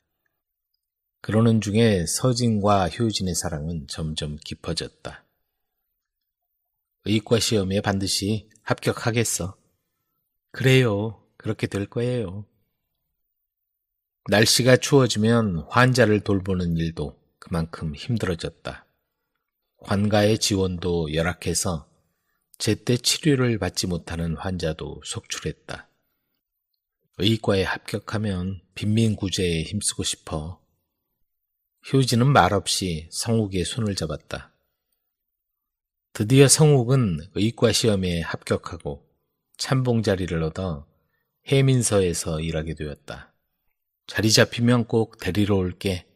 A: 그러는 중에 서진과 효진의 사랑은 점점 깊어졌다. 의과 시험에 반드시 합격하겠어. 그래요. 그렇게 될 거예요. 날씨가 추워지면 환자를 돌보는 일도 그만큼 힘들어졌다. 관가의 지원도 열악해서 제때 치료를 받지 못하는 환자도 속출했다. 의과에 합격하면 빈민구제에 힘쓰고 싶어. 효진은 말없이 성욱의 손을 잡았다. 드디어 성욱은 의과 시험에 합격하고 참봉 자리를 얻어 해민서에서 일하게 되었다. 자리 잡히면 꼭 데리러 올게.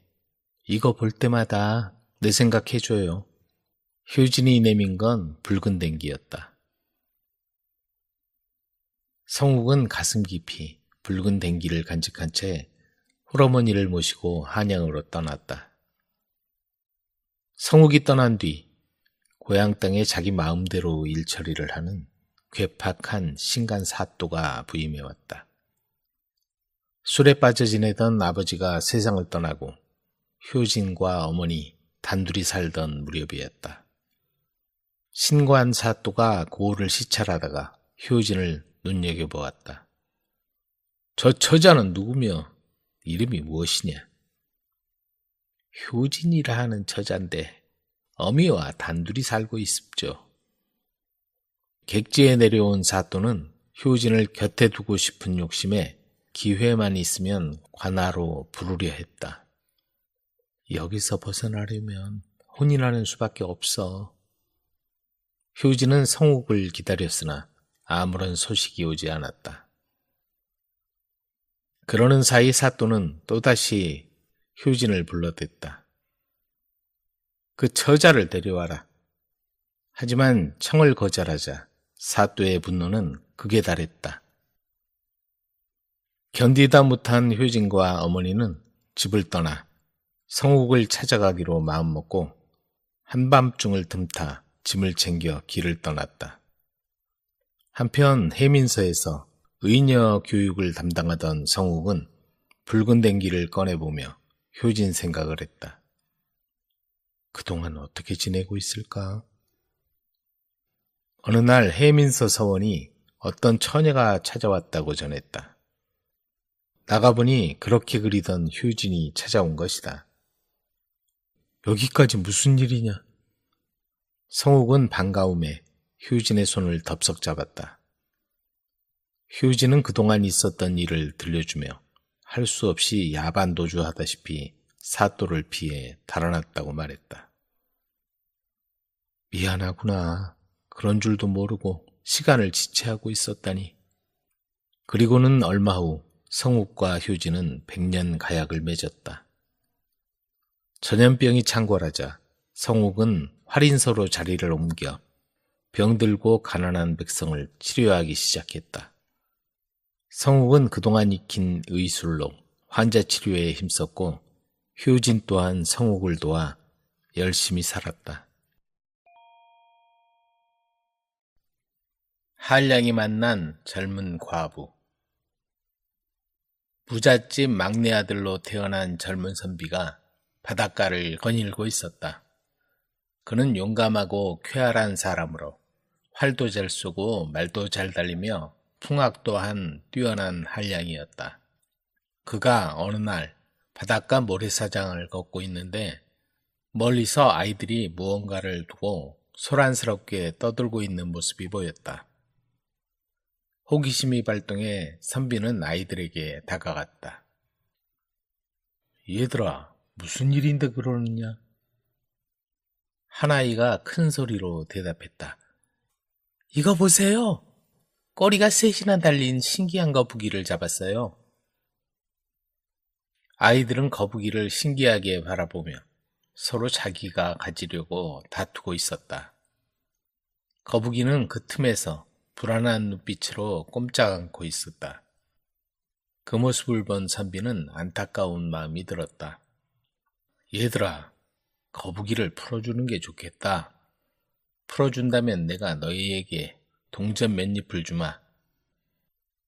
A: 이거 볼 때마다 내 생각해줘요. 효진이 내민 건 붉은 댕기였다. 성욱은 가슴 깊이 붉은 댕기를 간직한 채 홀어머니를 모시고 한양으로 떠났다. 성욱이 떠난 뒤 고향 땅에 자기 마음대로 일처리를 하는 괴팍한 신간 사또가 부임해왔다. 술에 빠져 지내던 아버지가 세상을 떠나고 효진과 어머니 단둘이 살던 무렵이었다. 신관 사또가 고을을 시찰하다가 효진을 눈여겨보았다. 저 처자는 누구며 이름이 무엇이냐? 효진이라 하는 처자인데 어미와 단둘이 살고 있습죠. 객지에 내려온 사또는 효진을 곁에 두고 싶은 욕심에 기회만 있으면 관하로 부르려 했다. 여기서 벗어나려면 혼인하는 수밖에 없어. 효진은 성욱을 기다렸으나 아무런 소식이 오지 않았다. 그러는 사이 사또는 또다시 효진을 불러댔다. 그 처자를 데려와라. 하지만 청을 거절하자 사또의 분노는 극에 달했다. 견디다 못한 효진과 어머니는 집을 떠나 성욱을 찾아가기로 마음먹고 한밤중을 틈타 짐을 챙겨 길을 떠났다. 한편 해민서에서 의녀 교육을 담당하던 성욱은 붉은 댕기를 꺼내보며 효진 생각을 했다. 그동안 어떻게 지내고 있을까? 어느 날 해민서 서원이 어떤 처녀가 찾아왔다고 전했다. 나가보니 그렇게 그리던 효진이 찾아온 것이다. 여기까지 무슨 일이냐? 성욱은 반가움에 효진의 손을 덥석 잡았다. 효진은 그동안 있었던 일을 들려주며 할 수 없이 야반도주하다시피 사또를 피해 달아났다고 말했다. 미안하구나. 그런 줄도 모르고 시간을 지체하고 있었다니. 그리고는 얼마 후 성욱과 효진은 100년 가약을 맺었다. 전염병이 창궐하자 성욱은 활인소로 자리를 옮겨 병들고 가난한 백성을 치료하기 시작했다. 성욱은 그동안 익힌 의술로 환자 치료에 힘썼고 효진 또한 성욱을 도와 열심히 살았다. 한량이 만난 젊은 과부. 부잣집 막내 아들로 태어난 젊은 선비가 바닷가를 거닐고 있었다. 그는 용감하고 쾌활한 사람으로 활도 잘 쏘고 말도 잘 달리며 풍악 또한 뛰어난 한량이었다. 그가 어느 날 바닷가 모래사장을 걷고 있는데 멀리서 아이들이 무언가를 두고 소란스럽게 떠들고 있는 모습이 보였다. 호기심이 발동해 선비는 아이들에게 다가갔다. 얘들아, 무슨 일인데 그러느냐? 한 아이가 큰 소리로 대답했다. 이거 보세요. 꼬리가 셋이나 달린 신기한 거북이를 잡았어요. 아이들은 거북이를 신기하게 바라보며 서로 자기가 가지려고 다투고 있었다. 거북이는 그 틈에서 불안한 눈빛으로 꼼짝 않고 있었다. 그 모습을 본 선비는 안타까운 마음이 들었다. 얘들아, 거북이를 풀어주는 게 좋겠다. 풀어준다면 내가 너희에게 동전 몇 잎을 주마.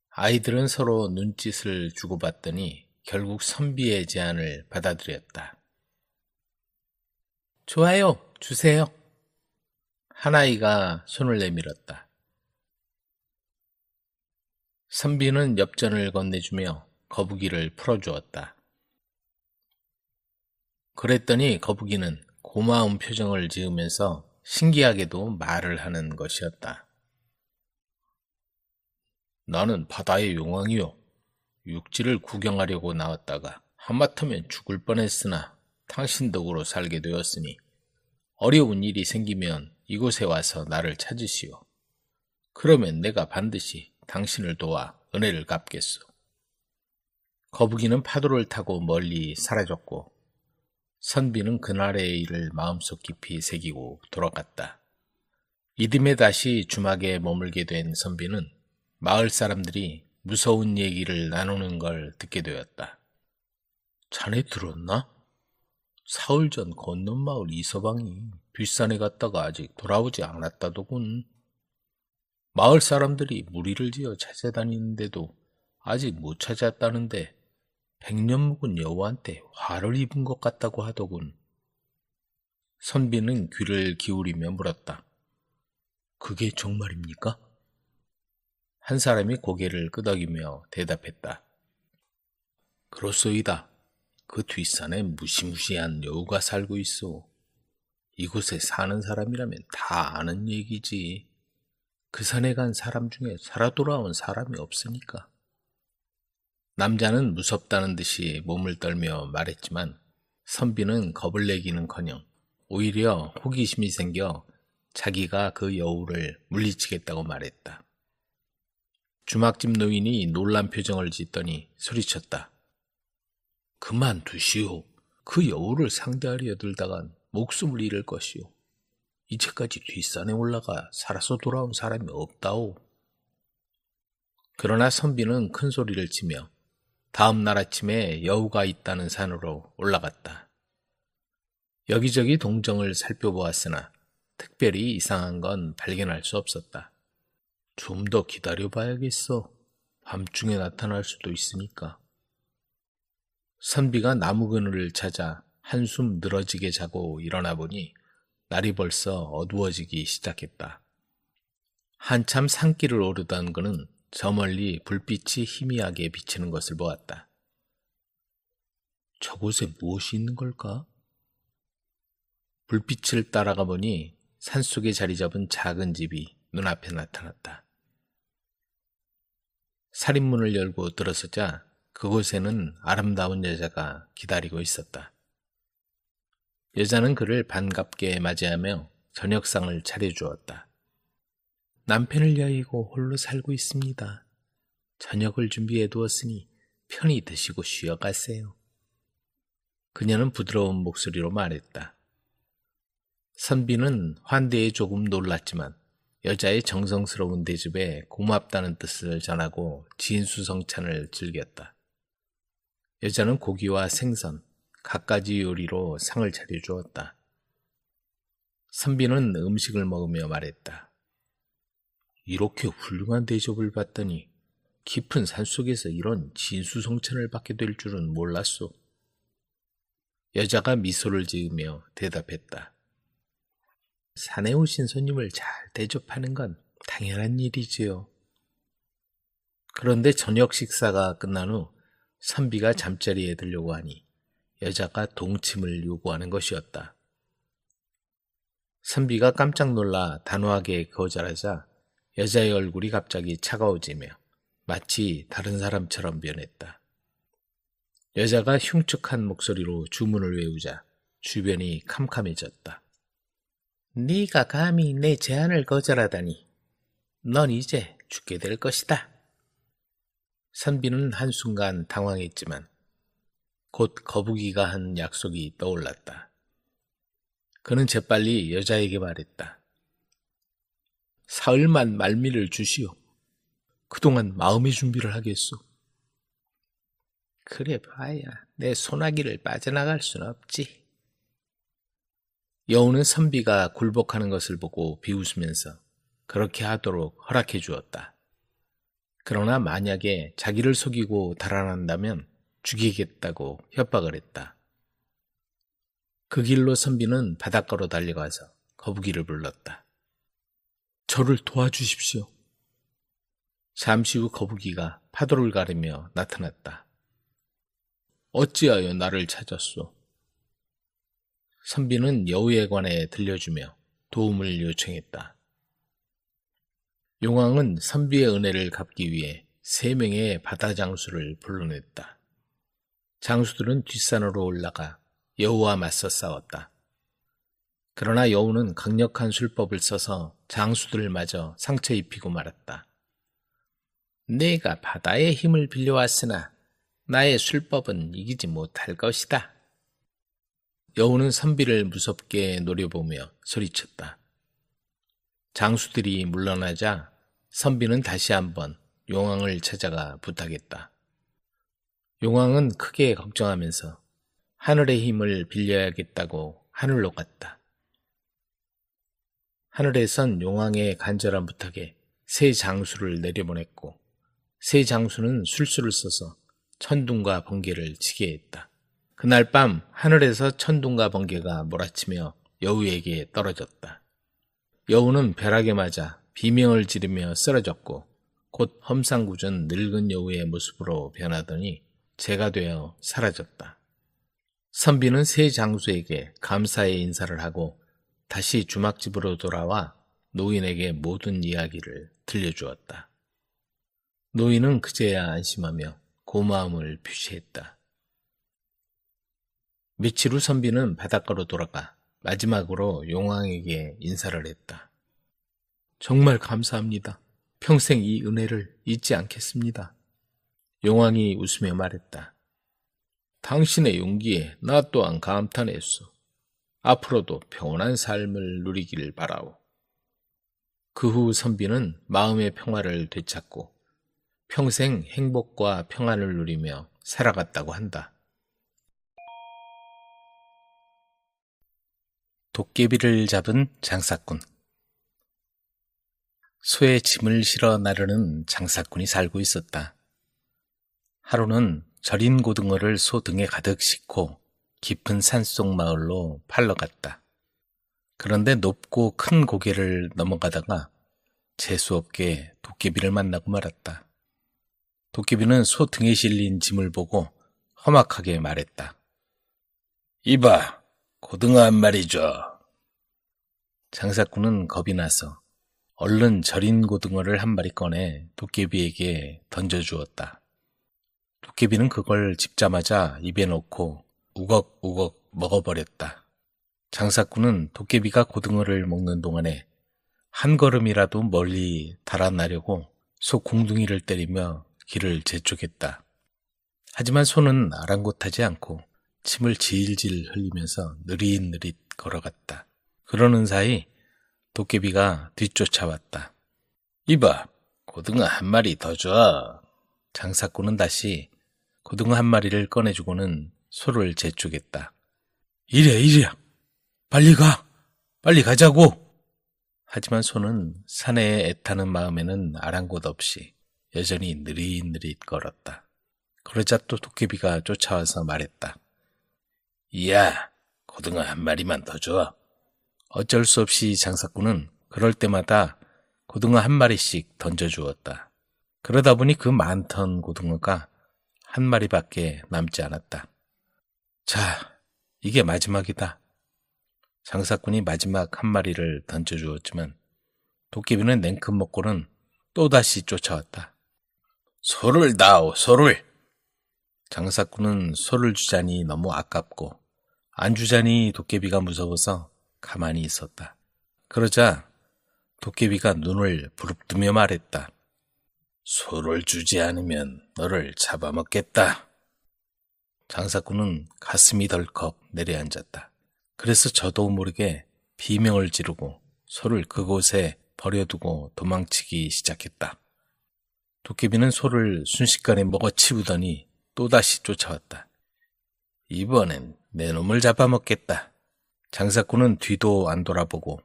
A: 아이들은 서로 눈짓을 주고받더니 결국 선비의 제안을 받아들였다. 좋아요, 주세요. 한 아이가 손을 내밀었다. 선비는 엽전을 건네주며 거북이를 풀어주었다. 그랬더니 거북이는 고마운 표정을 지으면서 신기하게도 말을 하는 것이었다. 나는 바다의 용왕이요. 육지를 구경하려고 나왔다가 하마터면 죽을 뻔했으나 당신 덕으로 살게 되었으니 어려운 일이 생기면 이곳에 와서 나를 찾으시오. 그러면 내가 반드시 당신을 도와 은혜를 갚겠소. 거북이는 파도를 타고 멀리 사라졌고 선비는 그날의 일을 마음속 깊이 새기고 돌아갔다. 이듬해 다시 주막에 머물게 된 선비는 마을 사람들이 무서운 얘기를 나누는 걸 듣게 되었다. 자네 들었나? 사흘 전 건넌 마을 이서방이 뒷산에 갔다가 아직 돌아오지 않았다더군. 마을 사람들이 무리를 지어 찾아다니는데도 아직 못 찾았다는데 100년 묵은 여우한테 화를 입은 것 같다고 하더군. 선비는 귀를 기울이며 물었다. 그게 정말입니까? 한 사람이 고개를 끄덕이며 대답했다. 그렇소이다. 그 뒷산에 무시무시한 여우가 살고 있어. 이곳에 사는 사람이라면 다 아는 얘기지. 그 산에 간 사람 중에 살아 돌아온 사람이 없으니까. 남자는 무섭다는 듯이 몸을 떨며 말했지만 선비는 겁을 내기는커녕 오히려 호기심이 생겨 자기가 그 여우를 물리치겠다고 말했다. 주막집 노인이 놀란 표정을 짓더니 소리쳤다. 그만두시오. 그 여우를 상대하려 들다간 목숨을 잃을 것이오. 이제까지 뒷산에 올라가 살아서 돌아온 사람이 없다오. 그러나 선비는 큰 소리를 치며 다음 날 아침에 여우가 있다는 산으로 올라갔다. 여기저기 동정을 살펴보았으나 특별히 이상한 건 발견할 수 없었다. 좀 더 기다려봐야겠어. 밤중에 나타날 수도 있으니까. 선비가 나무 그늘을 찾아 한숨 늘어지게 자고 일어나 보니 날이 벌써 어두워지기 시작했다. 한참 산길을 오르던 그는 저 멀리 불빛이 희미하게 비치는 것을 보았다. 저곳에 무엇이 있는 걸까? 불빛을 따라가 보니 산속에 자리 잡은 작은 집이 눈앞에 나타났다. 살인문을 열고 들어서자 그곳에는 아름다운 여자가 기다리고 있었다. 여자는 그를 반갑게 맞이하며 저녁상을 차려주었다. 남편을 여의고 홀로 살고 있습니다. 저녁을 준비해 두었으니 편히 드시고 쉬어가세요. 그녀는 부드러운 목소리로 말했다. 선비는 환대에 조금 놀랐지만 여자의 정성스러운 대접에 고맙다는 뜻을 전하고 진수성찬을 즐겼다. 여자는 고기와 생선, 갖가지 요리로 상을 차려주었다. 선비는 음식을 먹으며 말했다. 이렇게 훌륭한 대접을 받더니 깊은 산속에서 이런 진수성찬을 받게 될 줄은 몰랐소. 여자가 미소를 지으며 대답했다. 산에 오신 손님을 잘 대접하는 건 당연한 일이지요. 그런데 저녁 식사가 끝난 후 선비가 잠자리에 들려고 하니 여자가 동침을 요구하는 것이었다. 선비가 깜짝 놀라 단호하게 거절하자 여자의 얼굴이 갑자기 차가워지며 마치 다른 사람처럼 변했다. 여자가 흉측한 목소리로 주문을 외우자 주변이 캄캄해졌다. 네가 감히 내 제안을 거절하다니. 넌 이제 죽게 될 것이다. 선비는 한순간 당황했지만 곧 거북이가 한 약속이 떠올랐다. 그는 재빨리 여자에게 말했다. 사흘만 말미를 주시오. 그동안 마음의 준비를 하겠소. 그래 봐야 내 소나기를 빠져나갈 순 없지. 여우는 선비가 굴복하는 것을 보고 비웃으면서 그렇게 하도록 허락해 주었다. 그러나 만약에 자기를 속이고 달아난다면 죽이겠다고 협박을 했다. 그 길로 선비는 바닷가로 달려가서 거북이를 불렀다. 저를 도와주십시오. 잠시 후 거북이가 파도를 가르며 나타났다. 어찌하여 나를 찾았소? 선비는 여우에 관해 들려주며 도움을 요청했다. 용왕은 선비의 은혜를 갚기 위해 3명의 바다 장수를 불러냈다. 장수들은 뒷산으로 올라가 여우와 맞서 싸웠다. 그러나 여우는 강력한 술법을 써서 장수들을 마저 상처 입히고 말았다. 내가 바다의 힘을 빌려왔으나 나의 술법은 이기지 못할 것이다. 여우는 선비를 무섭게 노려보며 소리쳤다. 장수들이 물러나자 선비는 다시 한번 용왕을 찾아가 부탁했다. 용왕은 크게 걱정하면서 하늘의 힘을 빌려야겠다고 하늘로 갔다. 하늘에선 용왕의 간절한 부탁에 새 장수를 내려보냈고 새 장수는 술수를 써서 천둥과 번개를 치게 했다. 그날 밤 하늘에서 천둥과 번개가 몰아치며 여우에게 떨어졌다. 여우는 벼락에 맞아 비명을 지르며 쓰러졌고 곧 험상궂은 늙은 여우의 모습으로 변하더니 재가 되어 사라졌다. 선비는 새 장수에게 감사의 인사를 하고 다시 주막집으로 돌아와 노인에게 모든 이야기를 들려주었다. 노인은 그제야 안심하며 고마움을 표시했다. 며칠 후 선비는 바닷가로 돌아가 마지막으로 용왕에게 인사를 했다. 정말 감사합니다. 평생 이 은혜를 잊지 않겠습니다. 용왕이 웃으며 말했다. 당신의 용기에 나 또한 감탄했소. 앞으로도 평온한 삶을 누리길 바라오. 그 후 선비는 마음의 평화를 되찾고 평생 행복과 평안을 누리며 살아갔다고 한다. 도깨비를 잡은 장사꾼. 소에 짐을 실어 나르는 장사꾼이 살고 있었다. 하루는 절인 고등어를 소 등에 가득 싣고 깊은 산속 마을로 팔러 갔다. 그런데 높고 큰 고개를 넘어가다가 재수없게 도깨비를 만나고 말았다. 도깨비는 소 등에 실린 짐을 보고 험악하게 말했다. 이봐, 고등어 한 마리 줘. 장사꾼은 겁이 나서 얼른 절인 고등어를 한 마리 꺼내 도깨비에게 던져주었다. 도깨비는 그걸 집자마자 입에 넣고 우걱우걱 먹어버렸다. 장사꾼은 도깨비가 고등어를 먹는 동안에 한 걸음이라도 멀리 달아나려고 소 공둥이를 때리며 길을 재촉했다. 하지만 소는 아랑곳하지 않고 침을 질질 흘리면서 느릿느릿 걸어갔다. 그러는 사이 도깨비가 뒤쫓아왔다. 이봐, 고등어 한 마리 더 줘. 장사꾼은 다시 고등어 한 마리를 꺼내주고는 소를 재촉했다. 이래. 빨리 가자고. 하지만 소는 사내에 애타는 마음에는 아랑곳 없이 여전히 느릿느릿 걸었다. 그러자 또 도깨비가 쫓아와서 말했다. 이야, 고등어 한 마리만 더 줘. 어쩔 수 없이 장사꾼은 그럴 때마다 고등어 한 마리씩 던져주었다. 그러다 보니 그 많던 고등어가 한 마리밖에 남지 않았다. 자, 이게 마지막이다. 장사꾼이 마지막 한 마리를 던져주었지만 도깨비는 냉큼 먹고는 또다시 쫓아왔다. 소를 다오, 소를! 장사꾼은 소를 주자니 너무 아깝고 안 주자니 도깨비가 무서워서 가만히 있었다. 그러자 도깨비가 눈을 부릅뜨며 말했다. 소를 주지 않으면 너를 잡아먹겠다. 장사꾼은 가슴이 덜컥 내려앉았다. 그래서 저도 모르게 비명을 지르고 소를 그곳에 버려두고 도망치기 시작했다. 도깨비는 소를 순식간에 먹어치우더니 또다시 쫓아왔다. 이번엔 내 놈을 잡아먹겠다. 장사꾼은 뒤도 안 돌아보고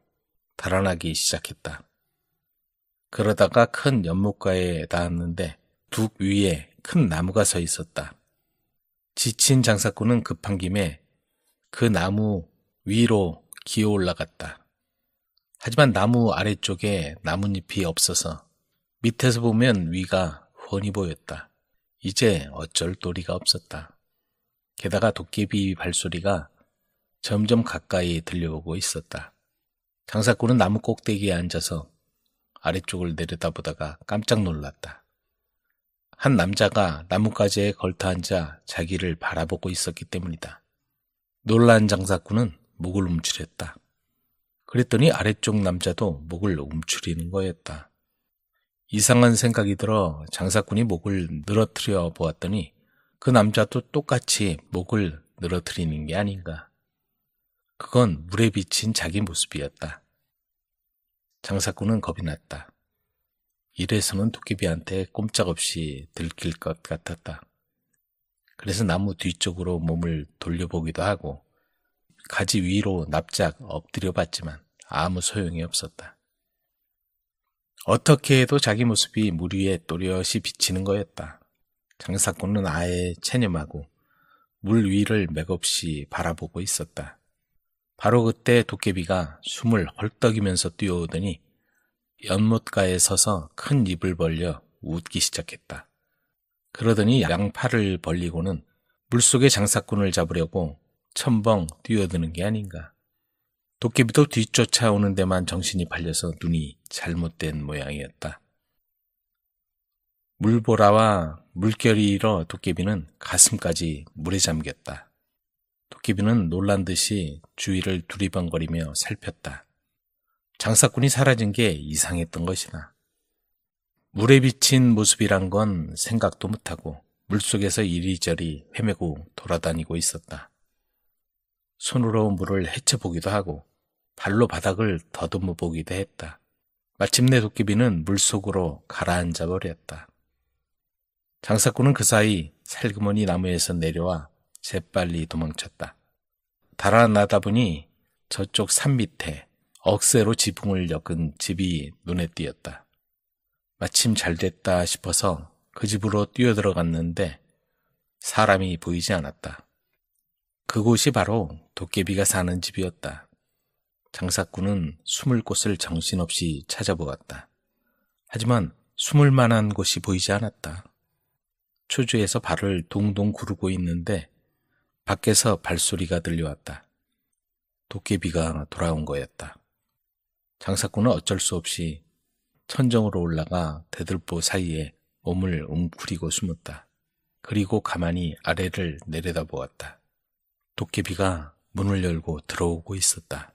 A: 달아나기 시작했다. 그러다가 큰 연못가에 닿았는데 둑 위에 큰 나무가 서 있었다. 지친 장사꾼은 급한 김에 그 나무 위로 기어 올라갔다. 하지만 나무 아래쪽에 나뭇잎이 없어서 밑에서 보면 위가 훤히 보였다. 이제 어쩔 도리가 없었다. 게다가 도깨비 발소리가 점점 가까이 들려오고 있었다. 장사꾼은 나무 꼭대기에 앉아서 아래쪽을 내려다보다가 깜짝 놀랐다. 한 남자가 나뭇가지에 걸터앉아 자기를 바라보고 있었기 때문이다. 놀란 장사꾼은 목을 움츠렸다. 그랬더니 아래쪽 남자도 목을 움츠리는 거였다. 이상한 생각이 들어 장사꾼이 목을 늘어뜨려 보았더니 그 남자도 똑같이 목을 늘어뜨리는 게 아닌가. 그건 물에 비친 자기 모습이었다. 장사꾼은 겁이 났다. 이래서는 도깨비한테 꼼짝없이 들킬 것 같았다. 그래서 나무 뒤쪽으로 몸을 돌려보기도 하고 가지 위로 납작 엎드려 봤지만 아무 소용이 없었다. 어떻게 해도 자기 모습이 물 위에 또렷이 비치는 거였다. 장사꾼은 아예 체념하고 물 위를 맥없이 바라보고 있었다. 바로 그때 도깨비가 숨을 헐떡이면서 뛰어오더니 연못가에 서서 큰 입을 벌려 웃기 시작했다. 그러더니 양팔을 벌리고는 물속의 장사꾼을 잡으려고 첨벙 뛰어드는 게 아닌가. 도깨비도 뒤쫓아오는 데만 정신이 팔려서 눈이 잘못된 모양이었다. 물보라와 물결이 일어 도깨비는 가슴까지 물에 잠겼다. 도깨비는 놀란 듯이 주위를 두리번거리며 살폈다. 장사꾼이 사라진 게 이상했던 것이다. 물에 비친 모습이란 건 생각도 못하고 물속에서 이리저리 헤매고 돌아다니고 있었다. 손으로 물을 헤쳐보기도 하고 발로 바닥을 더듬어 보기도 했다. 마침내 도깨비는 물속으로 가라앉아 버렸다. 장사꾼은 그 사이 살그머니 나무에서 내려와 재빨리 도망쳤다. 달아나다 보니 저쪽 산 밑에 억새로 지붕을 엮은 집이 눈에 띄었다. 마침 잘됐다 싶어서 그 집으로 뛰어들어갔는데 사람이 보이지 않았다. 그곳이 바로 도깨비가 사는 집이었다. 장사꾼은 숨을 곳을 정신없이 찾아보았다. 하지만 숨을 만한 곳이 보이지 않았다. 초조해서 발을 동동 구르고 있는데 밖에서 발소리가 들려왔다. 도깨비가 돌아온 거였다. 장사꾼은 어쩔 수 없이 천정으로 올라가 대들보 사이에 몸을 웅크리고 숨었다. 그리고 가만히 아래를 내려다보았다. 도깨비가 문을 열고 들어오고 있었다.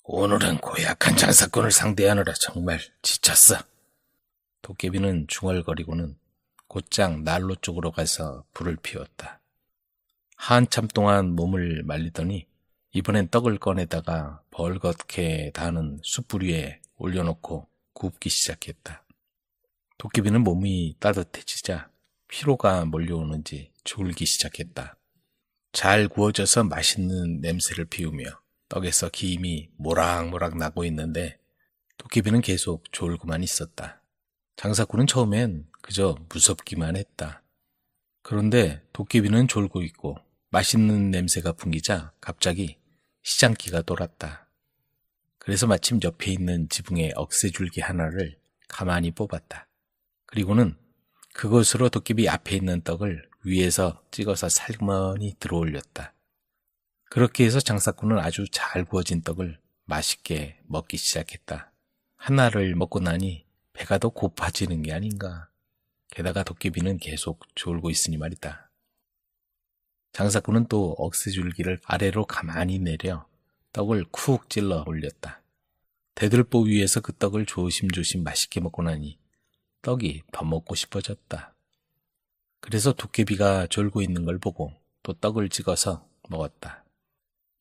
A: 오늘은 고약한 장사꾼을 상대하느라 정말 지쳤어. 도깨비는 중얼거리고는 곧장 난로 쪽으로 가서 불을 피웠다. 한참 동안 몸을 말리더니 이번엔 떡을 꺼내다가 벌겋게 닿는 숯불 위에 올려놓고 굽기 시작했다. 도깨비는 몸이 따뜻해지자 피로가 몰려오는지 졸기 시작했다. 잘 구워져서 맛있는 냄새를 피우며 떡에서 김이 모락모락 나고 있는데 도깨비는 계속 졸고만 있었다. 장사꾼은 처음엔 그저 무섭기만 했다. 그런데 도깨비는 졸고 있고 맛있는 냄새가 풍기자 갑자기 시장기가 돌았다. 그래서 마침 옆에 있는 지붕의 억새줄기 하나를 가만히 뽑았다. 그리고는 그것으로 도깨비 앞에 있는 떡을 위에서 찍어서 살머니 들어올렸다. 그렇게 해서 장사꾼은 아주 잘 구워진 떡을 맛있게 먹기 시작했다. 하나를 먹고 나니 배가 더 고파지는 게 아닌가. 게다가 도깨비는 계속 졸고 있으니 말이다. 장사꾼은 또 억새줄기를 아래로 가만히 내려 떡을 쿡 찔러 올렸다. 대들보 위에서 그 떡을 조심조심 맛있게 먹고 나니 떡이 더 먹고 싶어졌다. 그래서 도깨비가 졸고 있는 걸 보고 또 떡을 찍어서 먹었다.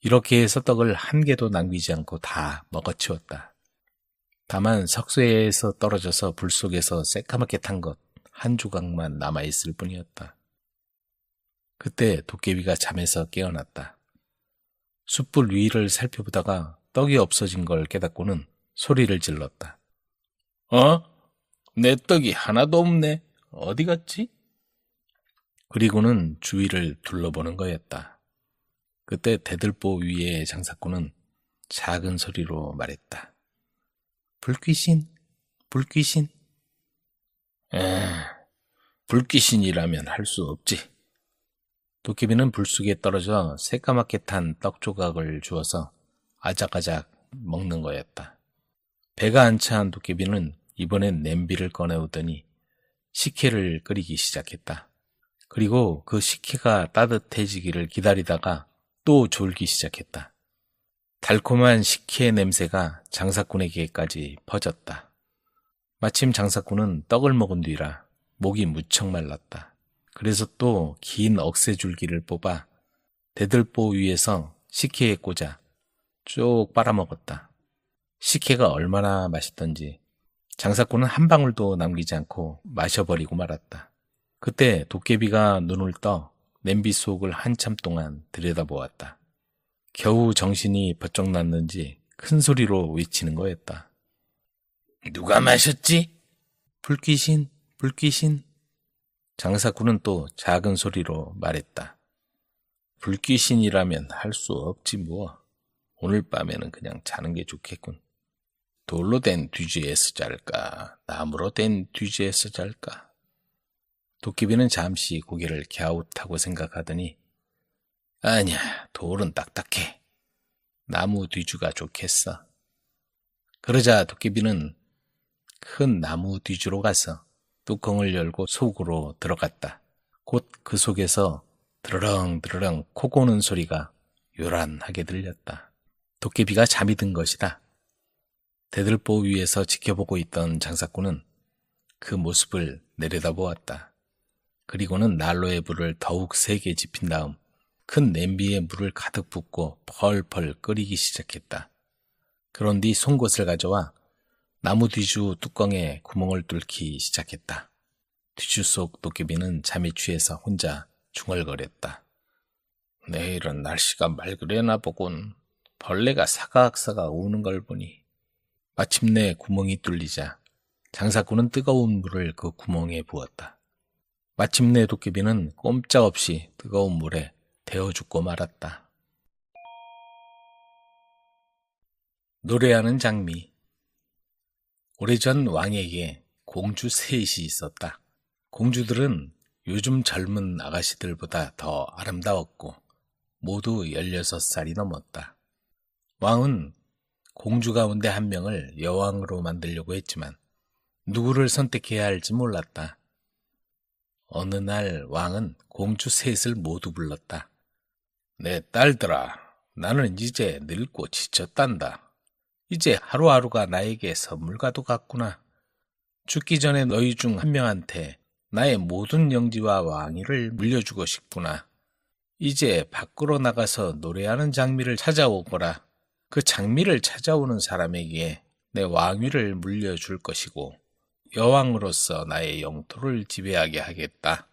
A: 이렇게 해서 떡을 한 개도 남기지 않고 다 먹어치웠다. 다만 석쇠에서 떨어져서 불 속에서 새까맣게 탄 것 한 조각만 남아있을 뿐이었다. 그때 도깨비가 잠에서 깨어났다. 숯불 위를 살펴보다가 떡이 없어진 걸 깨닫고는 소리를 질렀다. 내 떡이 하나도 없네. 어디 갔지? 그리고는 주위를 둘러보는 거였다. 그때 대들보 위의 장사꾼은 작은 소리로 말했다. 불귀신, 불귀신. 불귀신이라면 할 수 없지. 도깨비는 불 속에 떨어져 새까맣게 탄 떡 조각을 주어서 아작아작 먹는 거였다. 배가 안 찬 도깨비는 이번엔 냄비를 꺼내오더니 식혜를 끓이기 시작했다. 그리고 그 식혜가 따뜻해지기를 기다리다가 또 졸기 시작했다. 달콤한 식혜 냄새가 장사꾼에게까지 퍼졌다. 마침 장사꾼은 떡을 먹은 뒤라 목이 무척 말랐다. 그래서 또 긴 억새줄기를 뽑아 대들보 위에서 식혜에 꽂아 쭉 빨아먹었다. 식혜가 얼마나 맛있던지 장사꾼은 한 방울도 남기지 않고 마셔버리고 말았다. 그때 도깨비가 눈을 떠 냄비 속을 한참 동안 들여다보았다. 겨우 정신이 번쩍 났는지 큰 소리로 외치는 거였다. 누가 마셨지? 불귀신, 불귀신. 장사꾼은 또 작은 소리로 말했다. 불귀신이라면 할 수 없지 뭐. 오늘 밤에는 그냥 자는 게 좋겠군. 돌로 된 뒤지에서 잘까, 나무로 된 뒤지에서 잘까. 도깨비는 잠시 고개를 갸웃하고 생각하더니 아니야, 돌은 딱딱해. 나무 뒤주가 좋겠어. 그러자 도깨비는 큰 나무 뒤주로 가서 뚜껑을 열고 속으로 들어갔다. 곧 그 속에서 드르렁 드르렁 코 고는 소리가 요란하게 들렸다. 도깨비가 잠이 든 것이다. 대들보 위에서 지켜보고 있던 장사꾼은 그 모습을 내려다보았다. 그리고는 난로의 불을 더욱 세게 지핀 다음 큰 냄비에 물을 가득 붓고 펄펄 끓이기 시작했다. 그런 뒤 송곳을 가져와 나무 뒤주 뚜껑에 구멍을 뚫기 시작했다. 뒤주 속 도깨비는 잠에 취해서 혼자 중얼거렸다. 내일은 날씨가 맑으려나 보군. 벌레가 사각사각 우는 걸 보니. 마침내 구멍이 뚫리자 장사꾼은 뜨거운 물을 그 구멍에 부었다. 마침내 도깨비는 꼼짝없이 뜨거운 물에 데워 죽고 말았다. 노래하는 장미. 오래전 왕에게 공주 셋이 있었다. 공주들은 요즘 젊은 아가씨들보다 더 아름다웠고 모두 16살이 넘었다. 왕은 공주 가운데 한 명을 여왕으로 만들려고 했지만 누구를 선택해야 할지 몰랐다. 어느 날 왕은 공주 셋을 모두 불렀다. 내 딸들아, 나는 이제 늙고 지쳤단다. 이제 하루하루가 나에게 선물과도 같구나. 죽기 전에 너희 중 한 명한테 나의 모든 영지와 왕위를 물려주고 싶구나. 이제 밖으로 나가서 노래하는 장미를 찾아오거라. 그 장미를 찾아오는 사람에게 내 왕위를 물려줄 것이고 여왕으로서 나의 영토를 지배하게 하겠다.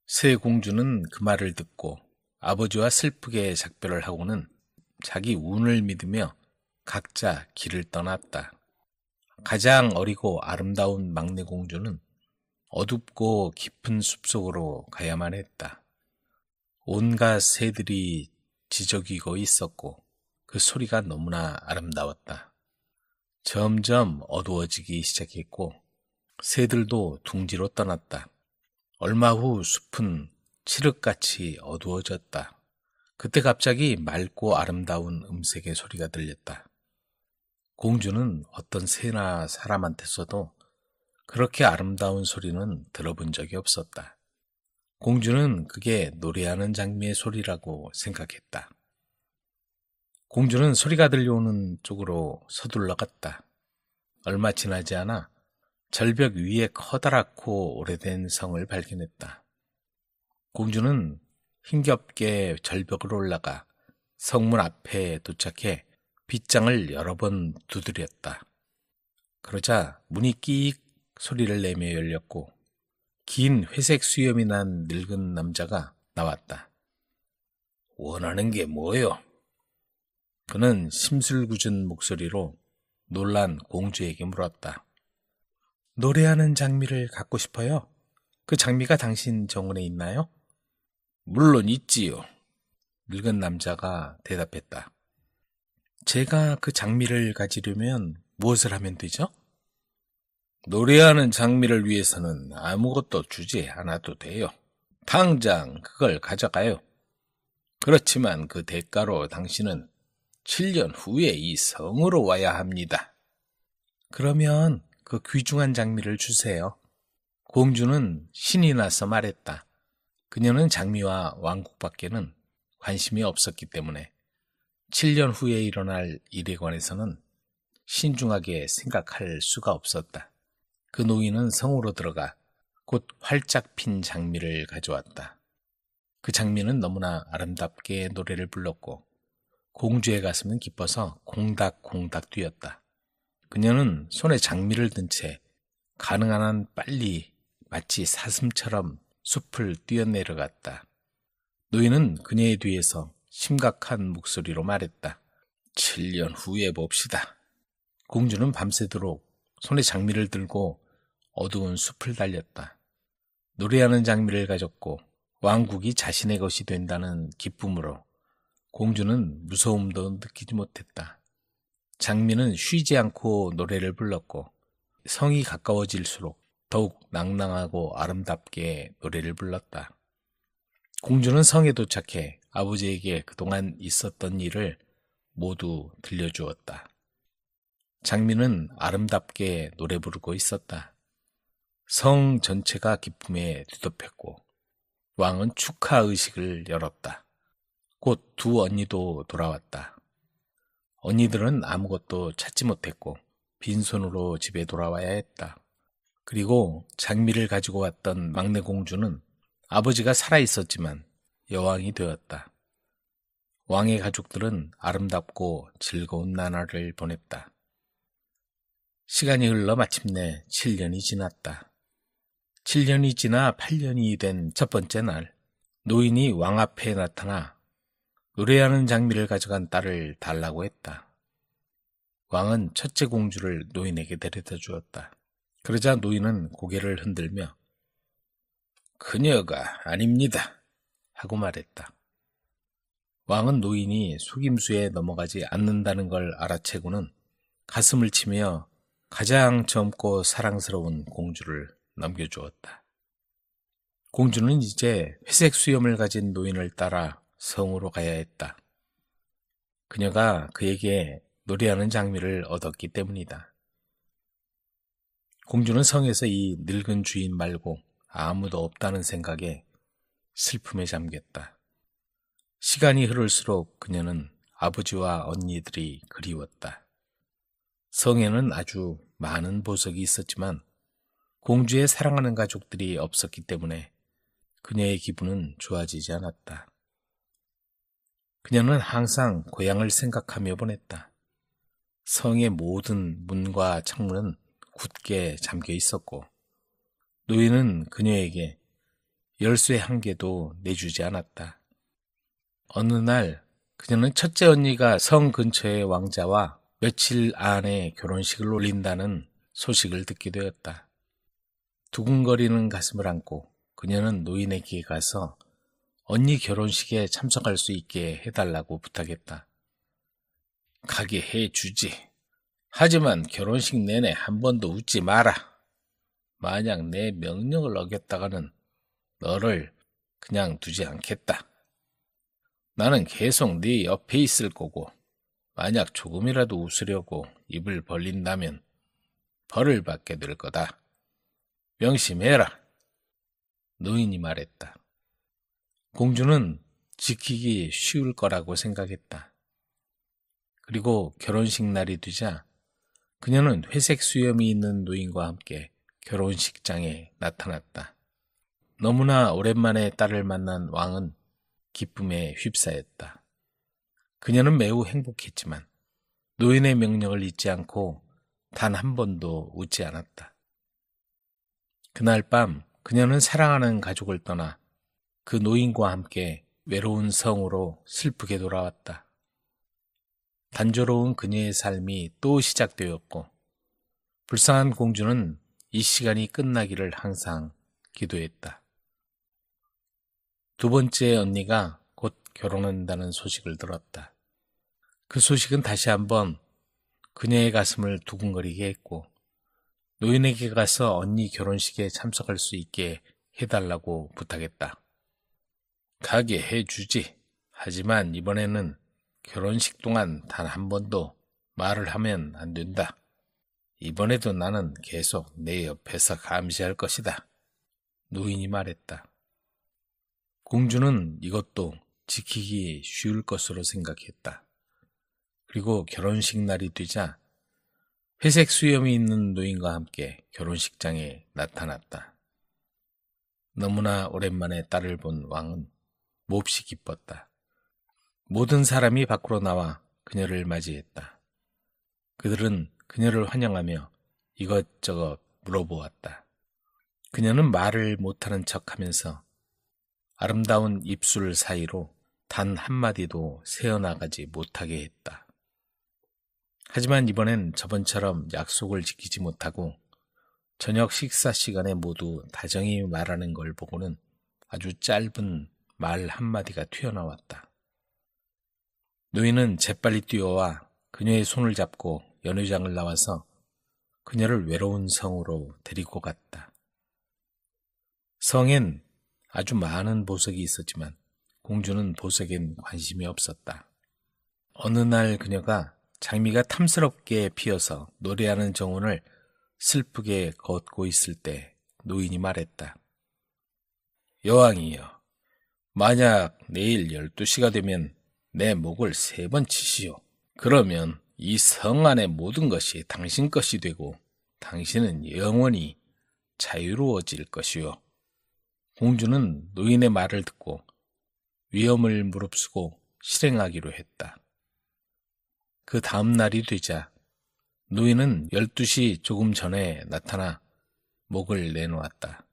A: 새 공주는 그 말을 듣고 아버지와 슬프게 작별을 하고는 자기 운을 믿으며 각자 길을 떠났다. 가장 어리고 아름다운 막내 공주는 어둡고 깊은 숲속으로 가야만 했다. 온갖 새들이 지저귀고 있었고 그 소리가 너무나 아름다웠다. 점점 어두워지기 시작했고 새들도 둥지로 떠났다. 얼마 후 숲은 칠흑같이 어두워졌다. 그때 갑자기 맑고 아름다운 음색의 소리가 들렸다. 공주는 어떤 새나 사람한테서도 그렇게 아름다운 소리는 들어본 적이 없었다. 공주는 그게 노래하는 장미의 소리라고 생각했다. 공주는 소리가 들려오는 쪽으로 서둘러 갔다. 얼마 지나지 않아 절벽 위에 커다랗고 오래된 성을 발견했다. 공주는 힘겹게 절벽을 올라가 성문 앞에 도착해 빗장을 여러 번 두드렸다. 그러자 문이 끼익 소리를 내며 열렸고 긴 회색 수염이 난 늙은 남자가 나왔다. 원하는 게 뭐요? 그는 심술궂은 목소리로 놀란 공주에게 물었다. 노래하는 장미를 갖고 싶어요. 그 장미가 당신 정원에 있나요? 물론 있지요. 늙은 남자가 대답했다. 제가 그 장미를 가지려면 무엇을 하면 되죠? 노래하는 장미를 위해서는 아무것도 주지 않아도 돼요. 당장 그걸 가져가요. 그렇지만 그 대가로 당신은 7년 후에 이 성으로 와야 합니다. 그러면 그 귀중한 장미를 주세요. 공주는 신이 나서 말했다. 그녀는 장미와 왕국밖에는 관심이 없었기 때문에 7년 후에 일어날 일에 관해서는 신중하게 생각할 수가 없었다. 그 노인은 성으로 들어가 곧 활짝 핀 장미를 가져왔다. 그 장미는 너무나 아름답게 노래를 불렀고 공주의 가슴은 기뻐서 콩닥콩닥 뛰었다. 그녀는 손에 장미를 든 채 가능한 한 빨리 마치 사슴처럼 숲을 뛰어내려갔다. 노인은 그녀의 뒤에서 심각한 목소리로 말했다. 7년 후에 봅시다. 공주는 밤새도록 손에 장미를 들고 어두운 숲을 달렸다. 노래하는 장미를 가졌고 왕국이 자신의 것이 된다는 기쁨으로 공주는 무서움도 느끼지 못했다. 장미는 쉬지 않고 노래를 불렀고 성이 가까워질수록 더욱 낭낭하고 아름답게 노래를 불렀다. 공주는 성에 도착해 아버지에게 그동안 있었던 일을 모두 들려주었다. 장미는 아름답게 노래 부르고 있었다. 성 전체가 기쁨에 뒤덮였고 왕은 축하 의식을 열었다. 곧 두 언니도 돌아왔다. 언니들은 아무것도 찾지 못했고 빈손으로 집에 돌아와야 했다. 그리고 장미를 가지고 왔던 막내 공주는 아버지가 살아있었지만 여왕이 되었다. 왕의 가족들은 아름답고 즐거운 나날을 보냈다. 시간이 흘러 마침내 7년이 지났다. 7년이 지나 8년이 된 첫 번째 날, 노인이 왕 앞에 나타나 노래하는 장미를 가져간 딸을 달라고 했다. 왕은 첫째 공주를 노인에게 데려다 주었다. 그러자 노인은 고개를 흔들며 그녀가 아닙니다 하고 말했다. 왕은 노인이 속임수에 넘어가지 않는다는 걸 알아채고는 가슴을 치며 가장 젊고 사랑스러운 공주를 넘겨주었다. 공주는 이제 회색 수염을 가진 노인을 따라 성으로 가야 했다. 그녀가 그에게 노래하는 장미를 얻었기 때문이다. 공주는 성에서 이 늙은 주인 말고 아무도 없다는 생각에 슬픔에 잠겼다. 시간이 흐를수록 그녀는 아버지와 언니들이 그리웠다. 성에는 아주 많은 보석이 있었지만 공주의 사랑하는 가족들이 없었기 때문에 그녀의 기분은 좋아지지 않았다. 그녀는 항상 고향을 생각하며 보냈다. 성의 모든 문과 창문은 굳게 잠겨 있었고 노인은 그녀에게 열쇠 한 개도 내주지 않았다. 어느 날 그녀는 첫째 언니가 성 근처의 왕자와 며칠 안에 결혼식을 올린다는 소식을 듣게 되었다. 두근거리는 가슴을 안고 그녀는 노인에게 가서 언니 결혼식에 참석할 수 있게 해달라고 부탁했다. 가게 해주지. 하지만 결혼식 내내 한 번도 웃지 마라. 만약 내 명령을 어겼다가는 너를 그냥 두지 않겠다. 나는 계속 네 옆에 있을 거고 만약 조금이라도 웃으려고 입을 벌린다면 벌을 받게 될 거다. 명심해라. 노인이 말했다. 공주는 지키기 쉬울 거라고 생각했다. 그리고 결혼식 날이 되자 그녀는 회색 수염이 있는 노인과 함께 결혼식장에 나타났다. 너무나 오랜만에 딸을 만난 왕은 기쁨에 휩싸였다. 그녀는 매우 행복했지만 노인의 명령을 잊지 않고 단 한 번도 웃지 않았다. 그날 밤 그녀는 사랑하는 가족을 떠나 그 노인과 함께 외로운 성으로 슬프게 돌아왔다. 단조로운 그녀의 삶이 또 시작되었고 불쌍한 공주는 이 시간이 끝나기를 항상 기도했다. 두 번째 언니가 곧 결혼한다는 소식을 들었다. 그 소식은 다시 한번 그녀의 가슴을 두근거리게 했고 노인에게 가서 언니 결혼식에 참석할 수 있게 해달라고 부탁했다. 가게 해주지. 하지만 이번에는 결혼식 동안 단 한 번도 말을 하면 안 된다. 이번에도 나는 계속 내 옆에서 감시할 것이다. 노인이 말했다. 공주는 이것도 지키기 쉬울 것으로 생각했다. 그리고 결혼식 날이 되자 회색 수염이 있는 노인과 함께 결혼식장에 나타났다. 너무나 오랜만에 딸을 본 왕은 몹시 기뻤다. 모든 사람이 밖으로 나와 그녀를 맞이했다. 그들은 그녀를 환영하며 이것저것 물어보았다. 그녀는 말을 못하는 척하면서 아름다운 입술 사이로 단 한마디도 새어나가지 못하게 했다. 하지만 이번엔 저번처럼 약속을 지키지 못하고 저녁 식사 시간에 모두 다정히 말하는 걸 보고는 아주 짧은 말 한마디가 튀어나왔다. 노인은 재빨리 뛰어와 그녀의 손을 잡고 연회장을 나와서 그녀를 외로운 성으로 데리고 갔다. 성엔 아주 많은 보석이 있었지만 공주는 보석엔 관심이 없었다. 어느 날 그녀가 장미가 탐스럽게 피어서 노래하는 정원을 슬프게 걷고 있을 때 노인이 말했다. 여왕이여, 만약 내일 12시가 되면 내 목을 3번 치시오. 그러면 이 성 안의 모든 것이 당신 것이 되고 당신은 영원히 자유로워질 것이오. 공주는 노인의 말을 듣고 위험을 무릅쓰고 실행하기로 했다. 그 다음 날이 되자 노인은 12시 조금 전에 나타나 목을 내놓았다.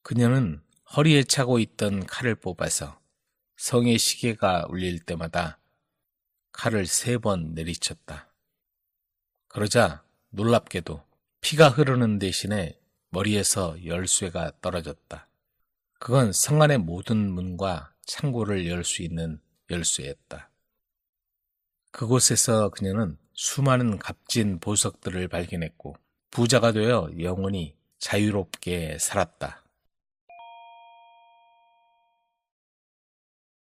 A: 그녀는 허리에 차고 있던 칼을 뽑아서 성의 시계가 울릴 때마다 칼을 3번 내리쳤다. 그러자 놀랍게도 피가 흐르는 대신에 머리에서 열쇠가 떨어졌다. 그건 성 안의 모든 문과 창고를 열 수 있는 열쇠였다. 그곳에서 그녀는 수많은 값진 보석들을 발견했고 부자가 되어 영원히 자유롭게 살았다.